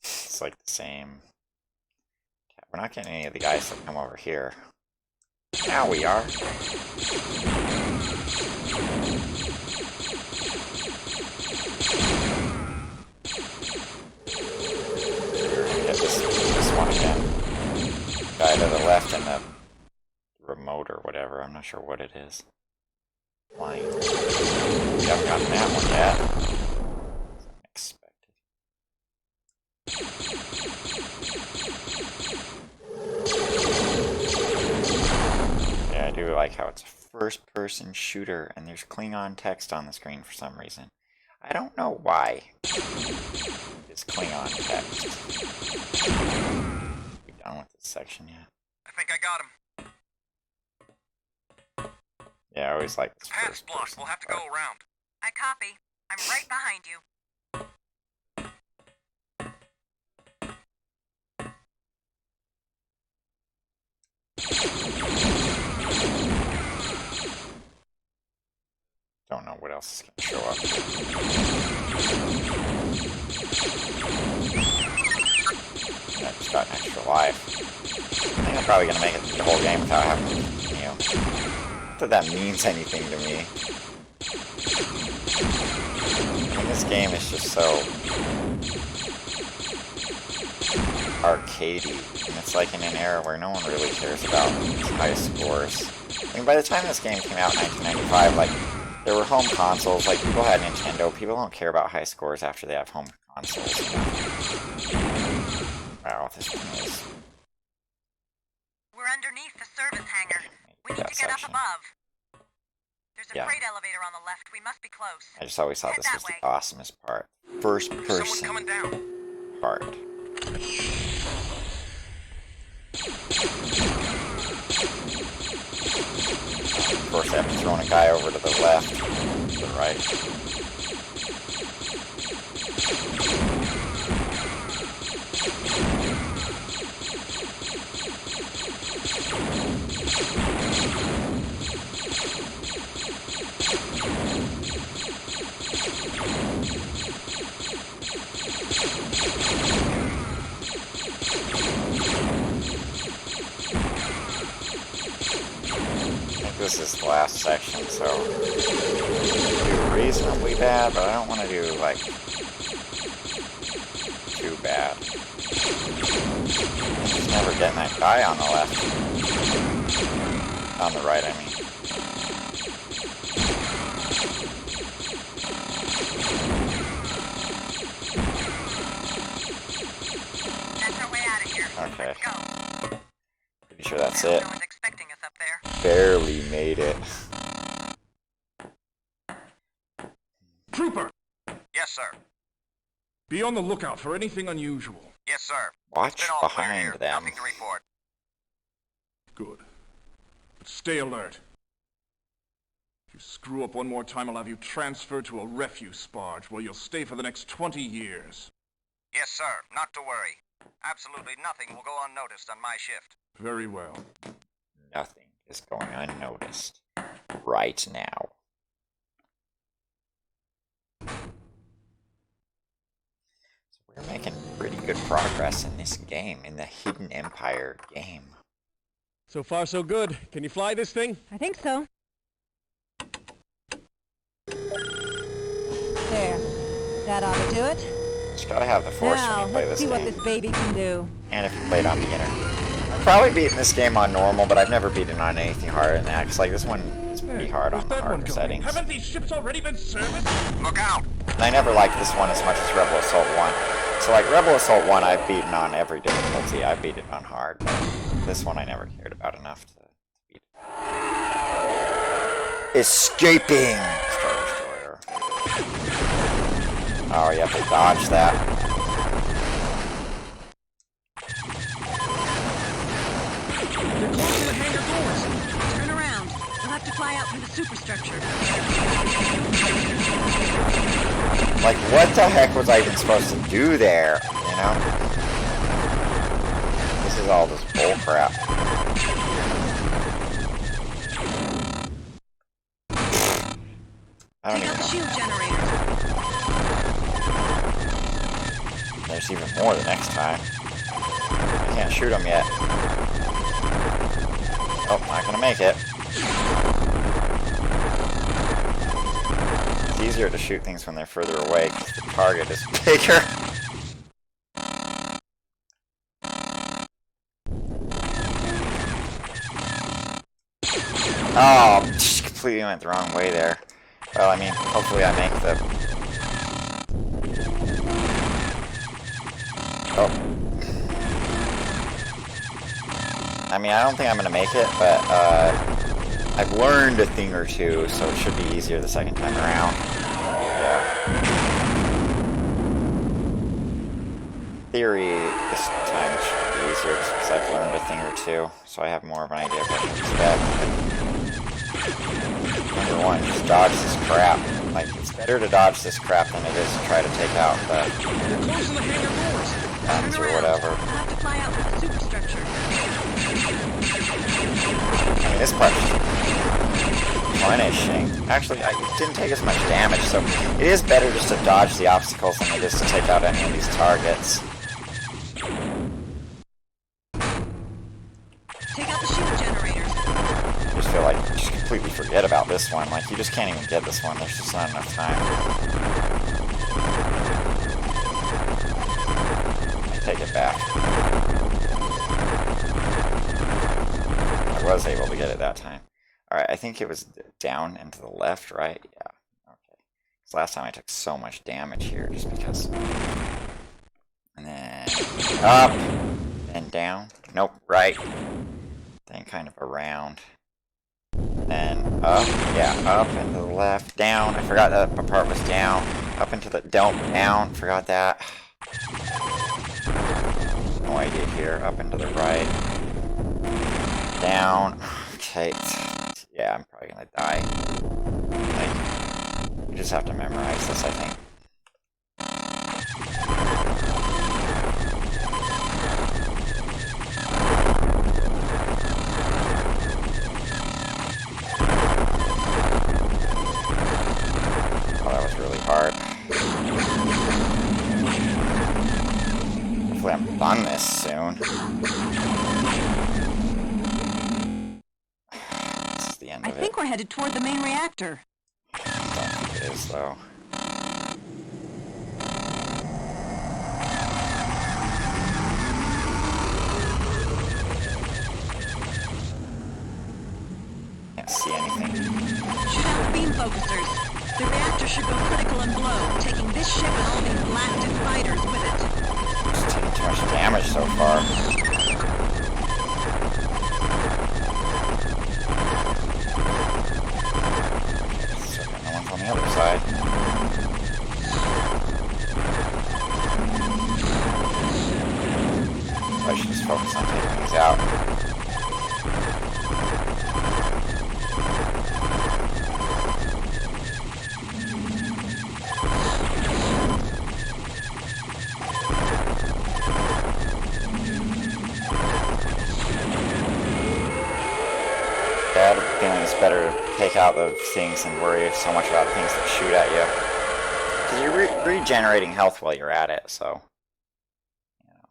It's like the same. We're not getting any of the guys that come over here. Now we are. Get this one again. Guy to the left in the remote or whatever. I'm not sure what it is. Flying. We haven't gotten that one yet. Unexpected. Yeah, I do like how it's a first-person shooter, and there's Klingon text on the screen for some reason. I don't know why. It's Klingon text. We're done with this section yet. I think I got him. Yeah, I always like this Path's first blocked. person We'll have to part. go around. I copy. I'm right behind you. Don't know what else is going to show up. I just got an extra life. I think I'm probably going to make it through the whole game without having to continue. Not that that means anything to me. I mean, this game is just so arcadey, and it's like in an era where no one really cares about high scores. I mean, by the time this game came out in 1995, like, there were home consoles, like, people had Nintendo. People don't care about high scores after they have home consoles. Wow, this one is... We're underneath the service hangar. We need to get up above. There's a freight elevator on the left. We must be close. I just always thought this was the awesomest part. First person part. Of course, I have to throw a guy over to the left, to the right. This is the last section, so do reasonably bad, but I don't want to do, like, too bad. Just never getting that guy on the left. On the right, I mean. That's our way out of here. Okay. Let's go. Pretty sure that's it. No one's expecting us up there. Barely made it. Trooper! Yes, sir. Be on the lookout for anything unusual. Yes, sir. Watch It's been all clear behind here. them. Nothing to report. Good. But stay alert. If you screw up one more time, I'll have you transferred to a refuse barge where you'll stay for the next 20 years. Yes, sir. Not to worry. Absolutely nothing will go unnoticed on my shift. Very well. Nothing is going unnoticed right now. So we're making pretty good progress in this game, in the Hidden Empire game. So far, so good. Can you fly this thing? I think so. There. That ought to do it. Just gotta have the force Now, when you play let's this see what game. this baby can do. And if you play it on beginner. I've probably beaten this game on normal, but I've never beaten on anything harder than that. Cause like this one is pretty hard on the harder settings. Haven't these ships already been serviced? Look out! And I never liked this one as much as Rebel Assault 1. So like Rebel Assault 1 I've beaten on every difficulty. I've beaten on hard. But this one I never cared about enough to beat. Escaping! Star Destroyer. Oh, you have to dodge that. They're closing the hangar doors. Turn around. We'll have to fly out through the superstructure. Like, what the heck was I even supposed to do there? You know? This is all just bullcrap. I don't Take even out the know. shield generator. There's even more the next time. I can't shoot them yet. Oh, not gonna make it. It's easier to shoot things when they're further away because the target is bigger. Oh, completely went the wrong way there. Well, I mean, hopefully I make the... Oh. I mean, I don't think I'm going to make it, but I've learned a thing or two, so it should be easier the second time around. Yeah. Theory this time should be easier because I've learned a thing or two, so I have more of an idea of what to expect. Number one, just dodge this crap. Like, it's better to dodge this crap than it is to try to take out the guns or whatever. I'll have to fly out for the superstructure. I mean, this part's punishing. Actually, it didn't take as much damage, so it is better just to dodge the obstacles than it is to take out any of these targets. Take out the shield generators. I just feel like you just completely forget about this one. Like, you just can't even get this one. There's just not enough time. I take it back. I was able to get it that time. Alright, I think it was down and to the left, right? Yeah. Okay. So last time I took so much damage here just because. And then up. Then down. Nope, right. Then kind of around. Then up. Yeah, up and to the left. Down. I forgot that part was down. Up into the... Down. Forgot that. No idea here. Up and to the right. Down. Okay. Yeah, I'm probably gonna die. Like, you just have to memorize this, I think. Oh, that was really hard. Hopefully I'm done this soon. I think we're headed toward the main reactor. I don't think it is, though. Can't see anything. Shoot out the beam focusers. The reactor should go critical and blow, taking this ship and all these blasted fighters with it. It's taking too much damage so far. On the other side. I should just focus on taking these out. I have a feeling it's better to take out the things and worry so much about things that shoot at you. Because you're regenerating health while you're at it, so. You know.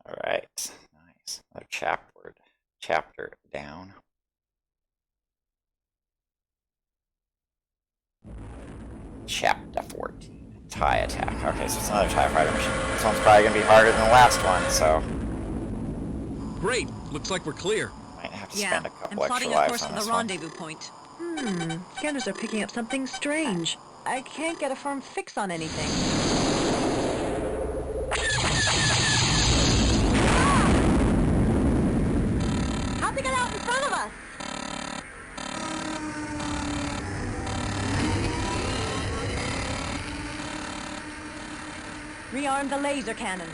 Alright. Nice. Another chapter down. Chapter 14. TIE attack. Okay, so it's another TIE fighter mission. This one's probably going to be harder than the last one, so. Great. Looks like we're clear. Might have to spend a couple I'm extra plotting a lives course on for this the one. rendezvous point. Scanners are picking up something strange. I can't get a firm fix on anything. How'd they get out in front of us? Rearm the laser cannon.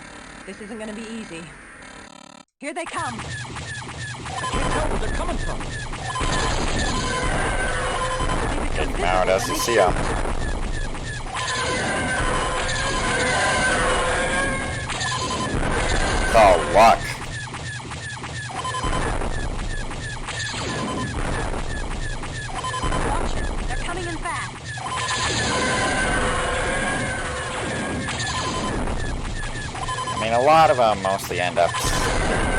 This isn't going to be easy. Here they come. I can't tell where they're coming from. Take them out as you see them. It's all luck. Watch it. They're coming in fast. I mean, a lot of them mostly end up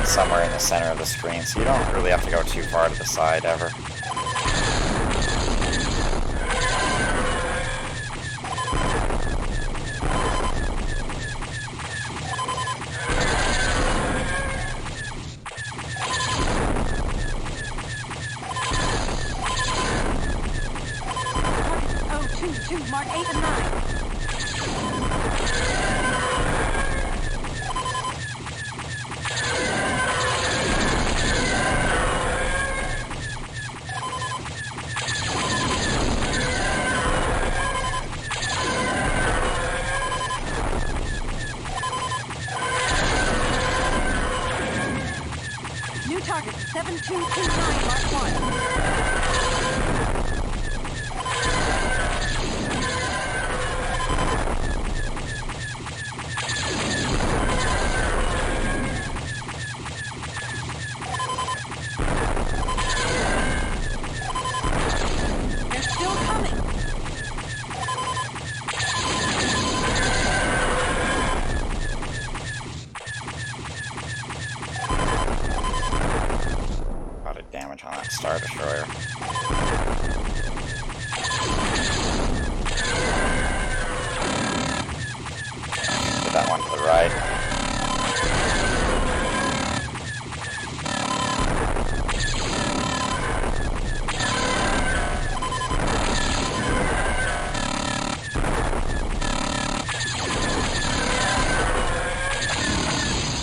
somewhere in the center of the screen, so you don't really have to go too far to the side ever. 2, mark 8 and 9. New target 7229, mark 1. They're still coming. A lot of damage on that Star Destroyer. Get that one to the right.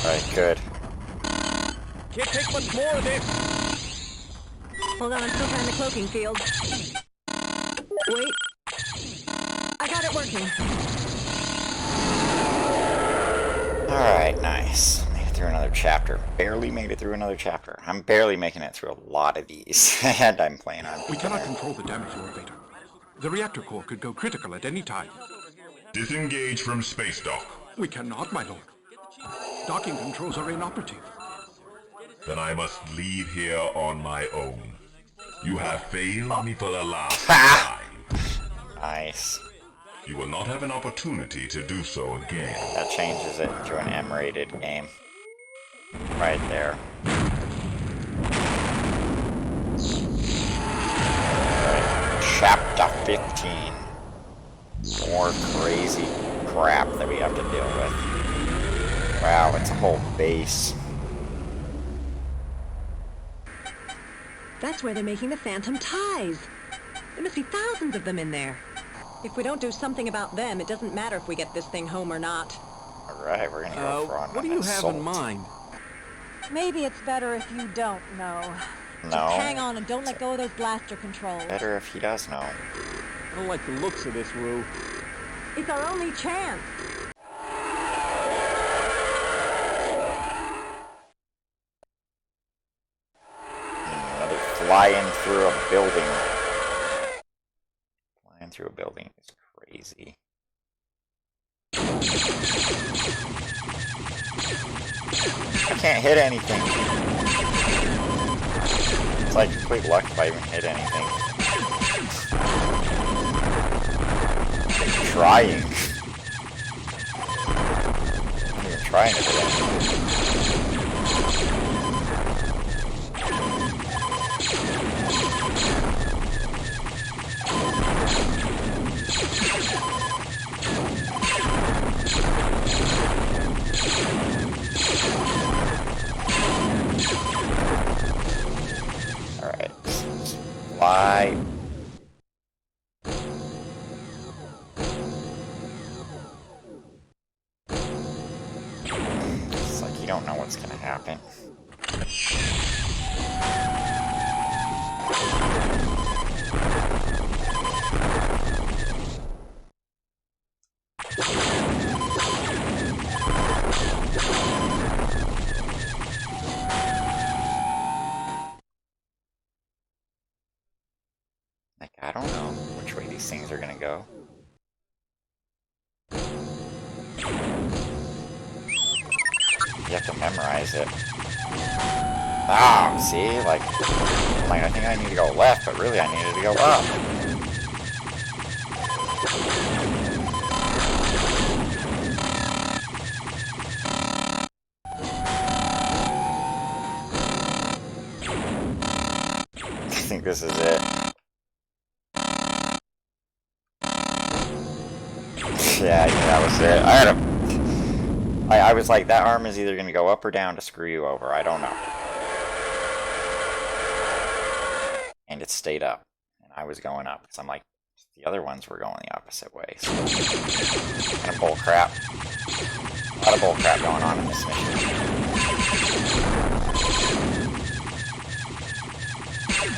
Alright, good. Can't take much more of this. Hold on, I'm still trying the cloaking field. Wait. I got it working. Alright, nice. Made it through another chapter. Barely made it through another chapter. I'm barely making it through a lot of these. And I'm playing on. We cannot control the damage, Lord Vader. The reactor core could go critical at any time. Disengage from space dock. We cannot, my lord. Docking controls are inoperative. Then I must leave here on my own. You have failed me for the last time. Nice. You will not have an opportunity to do so again. That changes it to an M-rated game. Right there. Right. Chapter 15. More crazy crap that we have to deal with. Wow, it's a whole base. That's where they're making the phantom ties. There must be thousands of them in there. If we don't do something about them, it doesn't matter if we get this thing home or not. Alright, we're gonna go for What do you have in mind? Maybe it's better if you don't know. No. Just hang on and don't let go of those blaster controls. Better if he does know. I don't like the looks of this, Rue. It's our only chance. Another flying through a building. Flying through a building is crazy. I can't hit anything. It's like complete luck if I even hit anything. I'm trying. I'm not even trying to hit anything. Alright, fly. It's like you don't know what's gonna happen. Like, I don't know which way these things are gonna go. You have to memorize it. Ah, see? Like, I think I need to go left, but really I needed to go up. I think this is it. Yeah, I knew that was it. I was like, that arm is either going to go up or down to screw you over. I don't know. And it stayed up. And I was going up. So I'm like, The other ones were going the opposite way. So kind of bull crap. A lot of bull crap going on in this mission.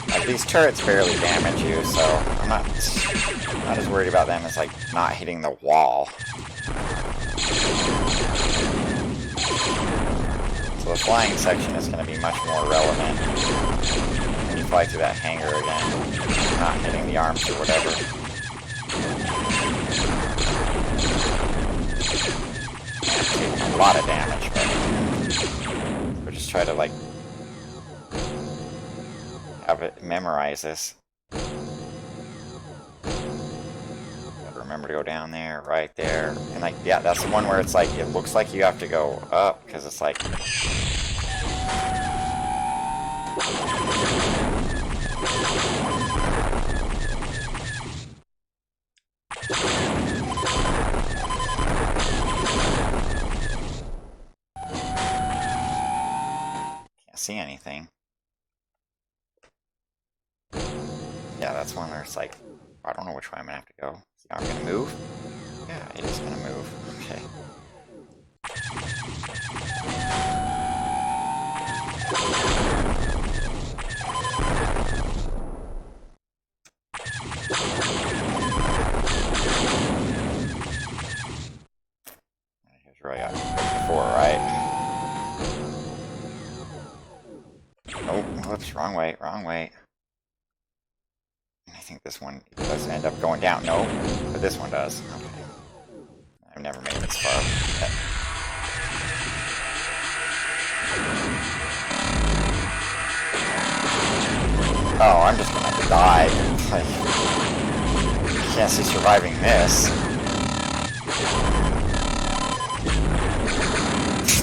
Like, these turrets barely damage you, so I'm not as worried about them as, like, not hitting the wall. So the flying section is going to be much more relevant when you fly through that hangar again, not hitting the arms or whatever. A lot of damage, but we'll just try to, like, have it memorize this. Gotta remember to go down there, right there, and like, yeah, that's the one where it's like, it looks like you have to go up, because it's like... Can't see anything. Yeah, that's one where it's like, I don't know which way I'm gonna have to go. Is the arm gonna move? Yeah, it is gonna move. Okay. Here's where I got before, right? Oh, whoops, wrong way, wrong way. I think this one does end up going down. No, but this one does. Okay. I've never made it this far yet. Oh, I'm just gonna die. Like, I can't see surviving this.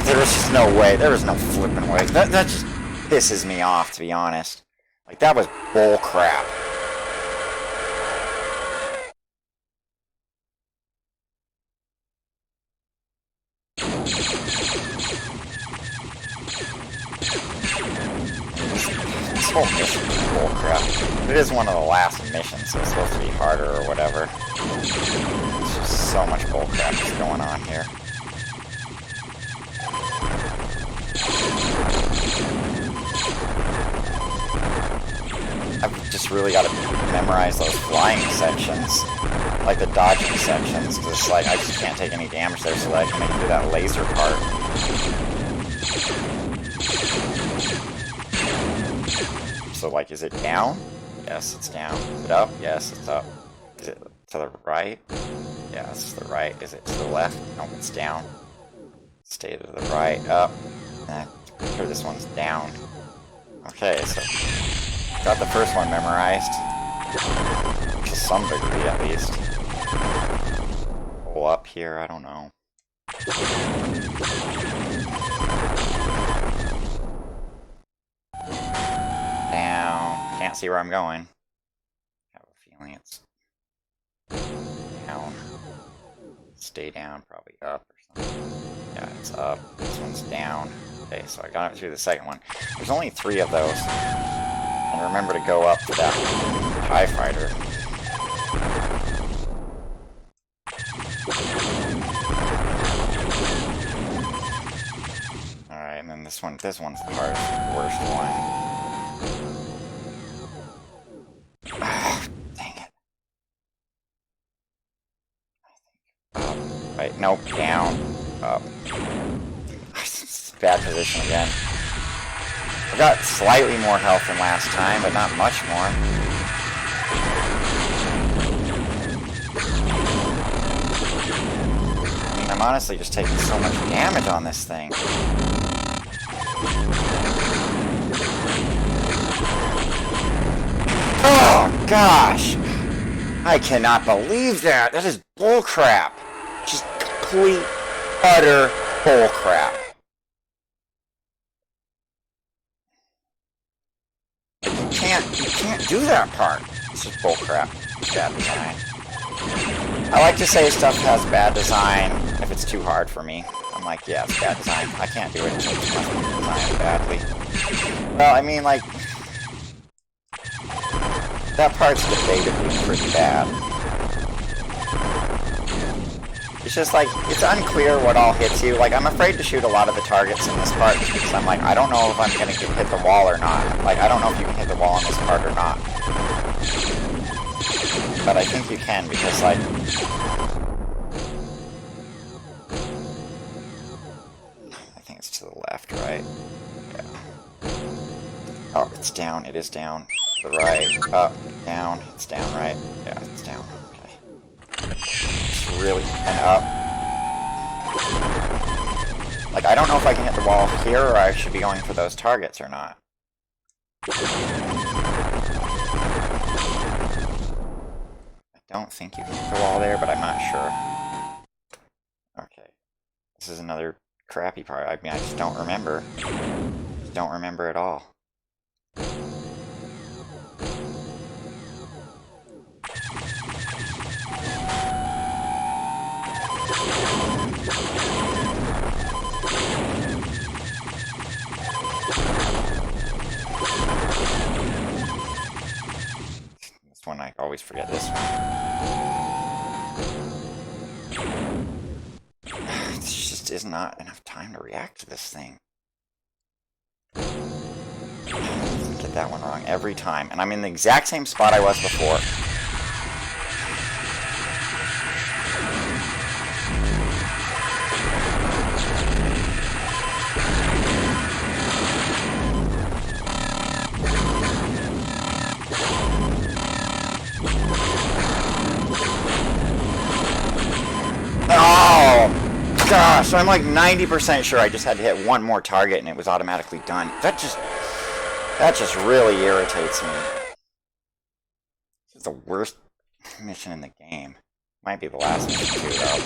There was just no way. There was no flipping way. That just pisses me off, to be honest. Like, that was bull crap. This whole mission is bullcrap. It is one of the last missions, so it's supposed to be harder or whatever. There's just so much bullcrap that's going on here. I've just really got to memorize those flying sections, like the dodging sections, because it's like I just can't take any damage there, so that I can make it through that laser part. So, like, is it down? Yes, it's down. Is it up? Yes, it's up. Is it to the right? Yeah, it's to the right. Is it to the left? No, it's down. Stay to the right, up. I'm sure this one's down. Okay, so got the first one memorized. To some degree, at least. Pull up here, I don't know. Down. Can't see where I'm going. I have a feeling it's down. Stay down, probably up or something. Yeah, it's up. This one's down. Okay, so I got it through the second one. There's only 3 of those. And remember to go up to that TIE fighter. Alright, and then this one's the hardest, worst one. Dang it. Up. Right, nope, down. Up. Bad position again. I got slightly more health than last time, but not much more. I mean, I'm honestly just taking so much damage on this thing. Oh, gosh! I cannot believe that! That is bullcrap! Just complete, utter bullcrap. You can't do that part. It's just bullcrap. Bad design. I like to say stuff has bad design if it's too hard for me. I'm like, yeah, it's bad design. I can't do it until it's designed badly. Well, I mean, like, that part's debatably pretty bad. It's just like, it's unclear what all hits you. Like, I'm afraid to shoot a lot of the targets in this part because I'm like, I don't know if I'm gonna hit the wall or not. Like, I don't know if you can hit the wall on this part or not. But I think you can because, like... I think it's to the left, right? Yeah. Oh, it's down. It is down. To the right. Up. Down. It's down, right? Yeah, it's down. Okay. It's really... And up. Like, I don't know if I can hit the wall here or I should be going for those targets or not. I don't think you can hit the wall there, but I'm not sure. Okay. This is another crappy part. I mean, I just don't remember. Just don't remember at all. This one, I always forget this one. There just is not enough time to react to this thing. Get that one wrong every time. And I'm in the exact same spot I was before. Oh! Gosh, I'm like 90% sure I just had to hit one more target and it was automatically done. That just really irritates me. This is the worst mission in the game. Might be the last mission too, though.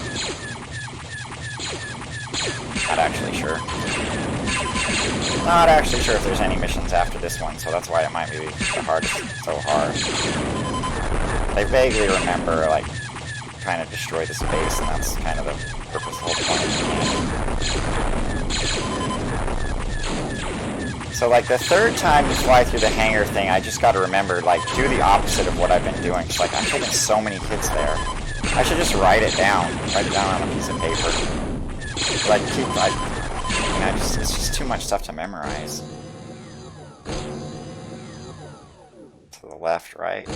Not actually sure. Not actually sure if there's any missions after this one, so that's why it might be the hardest. So hard. I vaguely remember, like, trying to destroy this base, and that's kind of the purposeful point of the game. So, like, the third time you fly through the hangar thing, I just gotta remember, like, do the opposite of what I've been doing. It's like, I'm taking so many hits there. I should just write it down. Write it down on a piece of paper. Like, it's just too much stuff to memorize. To the left, right. To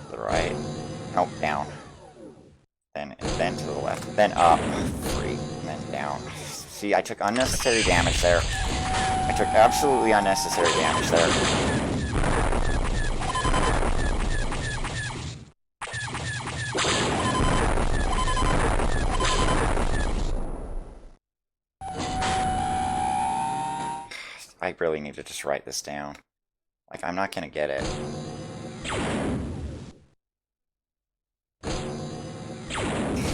the right. Nope, down. Then to the left. Then up. 3. And then down. See, I took unnecessary damage there. I took absolutely unnecessary damage there. I really need to just write this down. Like, I'm not gonna get it.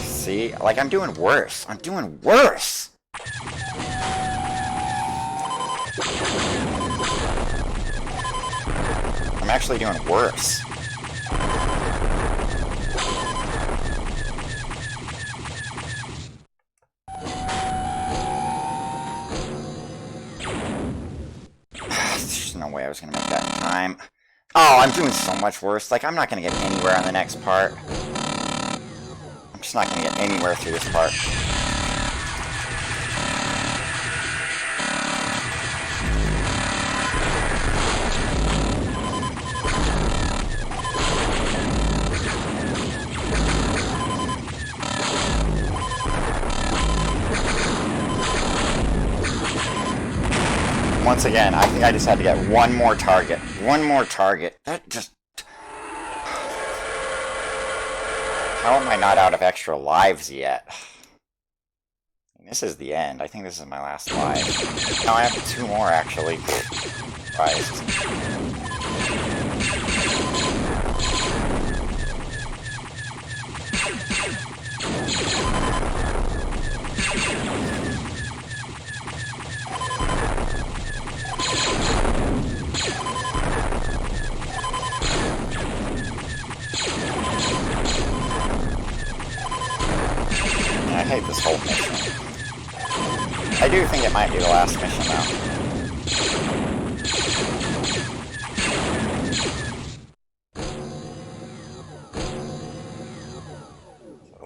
See? Like, I'm doing worse. I'm doing worse! I'm actually doing worse. There's no way I was gonna make that in time. Oh, I'm doing so much worse. Like, I'm not gonna get anywhere on the next part. I'm just not gonna get anywhere through this part. Once again, I think I just had to get one more target. One more target. That just... How am I not out of extra lives yet? This is the end. I think this is my last life. No, I have 2 more, actually. Christ. I hate this whole mission. I do think it might be the last mission, though.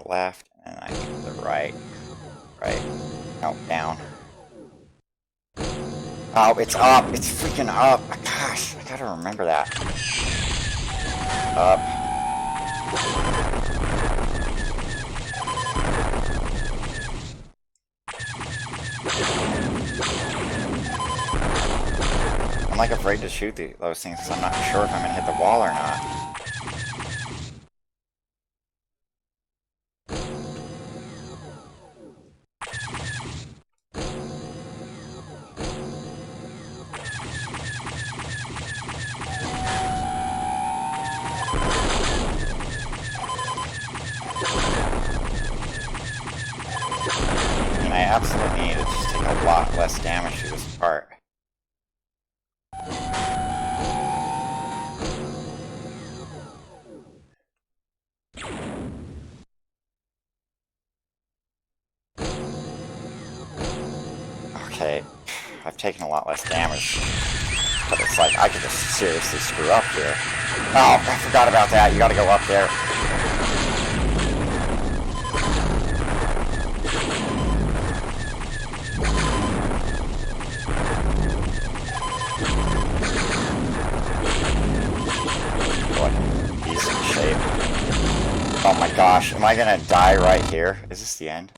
the left, and then I think to the right. Right. No, down. Oh, it's up. It's freaking up. Gosh, I gotta remember that. Up. I'm like afraid to shoot those things because I'm not sure if I'm gonna hit the wall or not. And I absolutely need to just take a lot less damage through this part. Okay, I've taken a lot less damage, but it's like I could just seriously screw up here. Oh, I forgot about that. You gotta go up there. What? Decent shape. Oh my gosh, am I gonna die right here? Is this the end?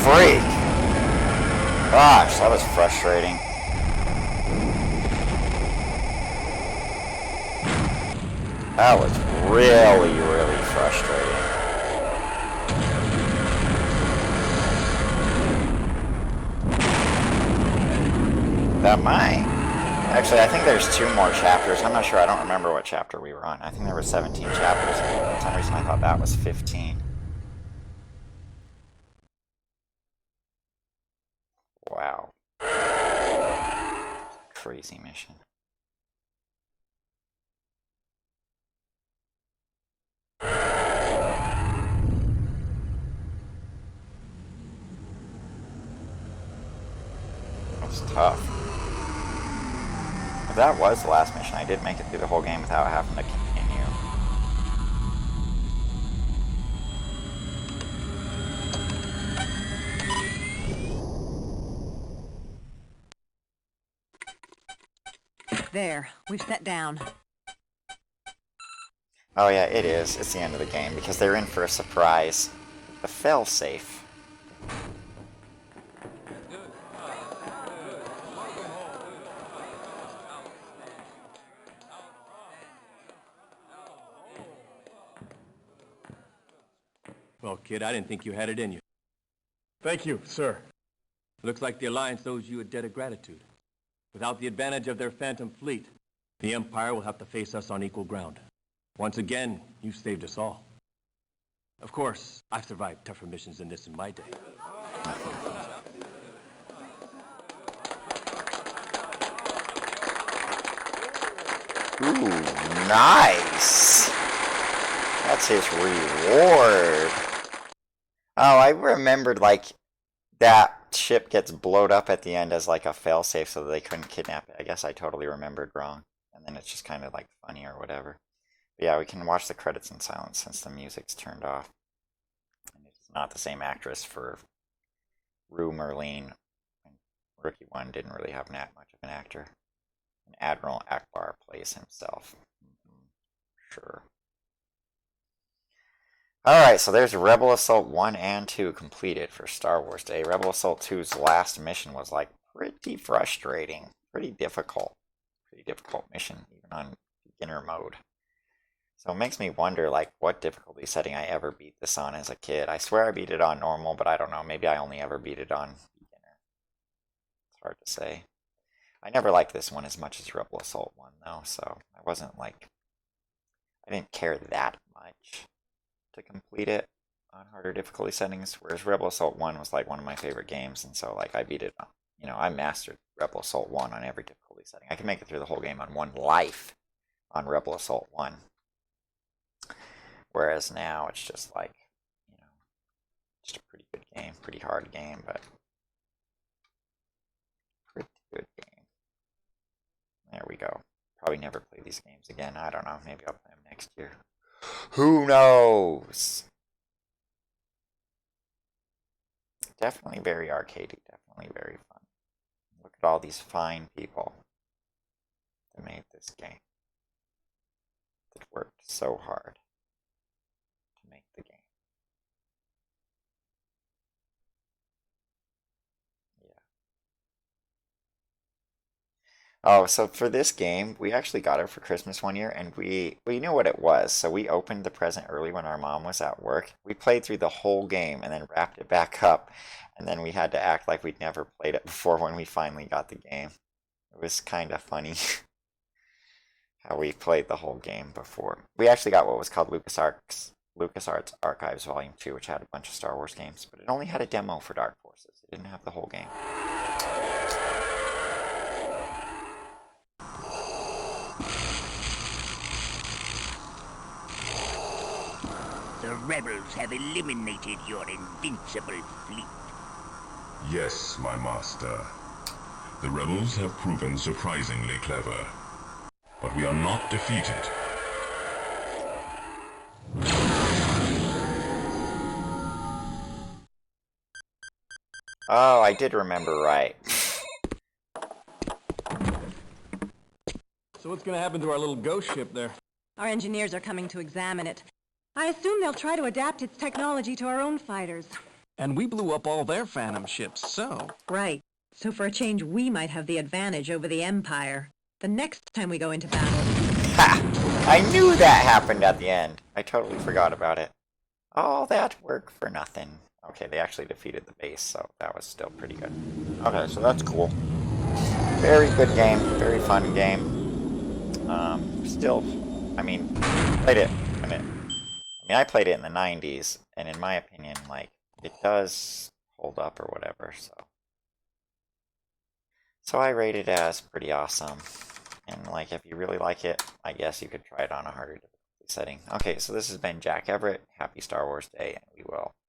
Freak! Gosh, that was frustrating. That was really, really frustrating. That might. Actually, I think there's 2 more chapters. I'm not sure. I don't remember what chapter we were on. I think there were 17 chapters. For some reason, I thought that was 15. Wow. Crazy mission. That's tough. If that was the last mission, I did make it through the whole game without having to continue. There, we've sat down. Oh yeah, it is. It's the end of the game because they're in for a surprise. The failsafe. Well, kid, I didn't think you had it in you. Thank you, sir. Looks like the Alliance owes you a debt of gratitude. Without the advantage of their Phantom fleet, the Empire will have to face us on equal ground. Once again, you've saved us all. Of course, I've survived tougher missions than this in my day. Ooh, nice! That's his reward. Oh, I remembered, like, that ship gets blowed up at the end as, like, a failsafe so that they couldn't kidnap it. I guess I totally remembered wrong. And then it's just kind of, like, funny or whatever. But yeah, we can watch the credits in silence since the music's turned off. And it's not the same actress for Rue Merlin. Rookie 1 didn't really have much of an actor. And Admiral Akbar plays himself. Sure. Alright, so there's Rebel Assault 1 and 2 completed for Star Wars Day. Rebel Assault 2's last mission was like pretty frustrating. Pretty difficult mission, even on beginner mode. So it makes me wonder like what difficulty setting I ever beat this on as a kid. I swear I beat it on normal, but I don't know, maybe I only ever beat it on beginner. It's hard to say. I never liked this one as much as Rebel Assault 1 though, so I wasn't like, I didn't care that much to complete it on harder difficulty settings, whereas Rebel Assault 1 was like one of my favorite games, and so like I beat it, you know, I mastered Rebel Assault 1 on every difficulty setting. I can make it through the whole game on 1 life on Rebel Assault 1. Whereas now it's just like, you know, just a pretty good game, pretty hard game, but pretty good game. There we go. Probably never play these games again. I don't know, maybe I'll play them next year. Who knows? Definitely very arcadey, definitely very fun. Look at all these fine people that made this game. That worked so hard to make the game. Oh, so for this game, we actually got it for Christmas one year, and we knew what it was. So we opened the present early when our mom was at work. We played through the whole game and then wrapped it back up, and then we had to act like we'd never played it before when we finally got the game. It was kind of funny how we played the whole game before. We actually got what was called LucasArts Archives Volume 2, which had a bunch of Star Wars games, but it only had a demo for Dark Forces. It didn't have the whole game. The rebels have eliminated your invincible fleet. Yes, my master. The rebels have proven surprisingly clever. But we are not defeated. Oh, I did remember right. So what's gonna happen to our little ghost ship there? Our engineers are coming to examine it. I assume they'll try to adapt its technology to our own fighters. And we blew up all their Phantom ships, so... Right. So for a change, we might have the advantage over the Empire. The next time we go into battle. Ha! I knew that happened at the end. I totally forgot about it. All that work for nothing. Okay, they actually defeated the base, so that was still pretty good. Okay, so that's cool. Very good game. Very fun game. Still, I mean, played it. I played it in the 90s, and in my opinion, like, it does hold up or whatever, so. So I rate it as pretty awesome. And, like, if you really like it, I guess you could try it on a harder difficulty setting. Okay, so this has been Jack Everett. Happy Star Wars Day, and we will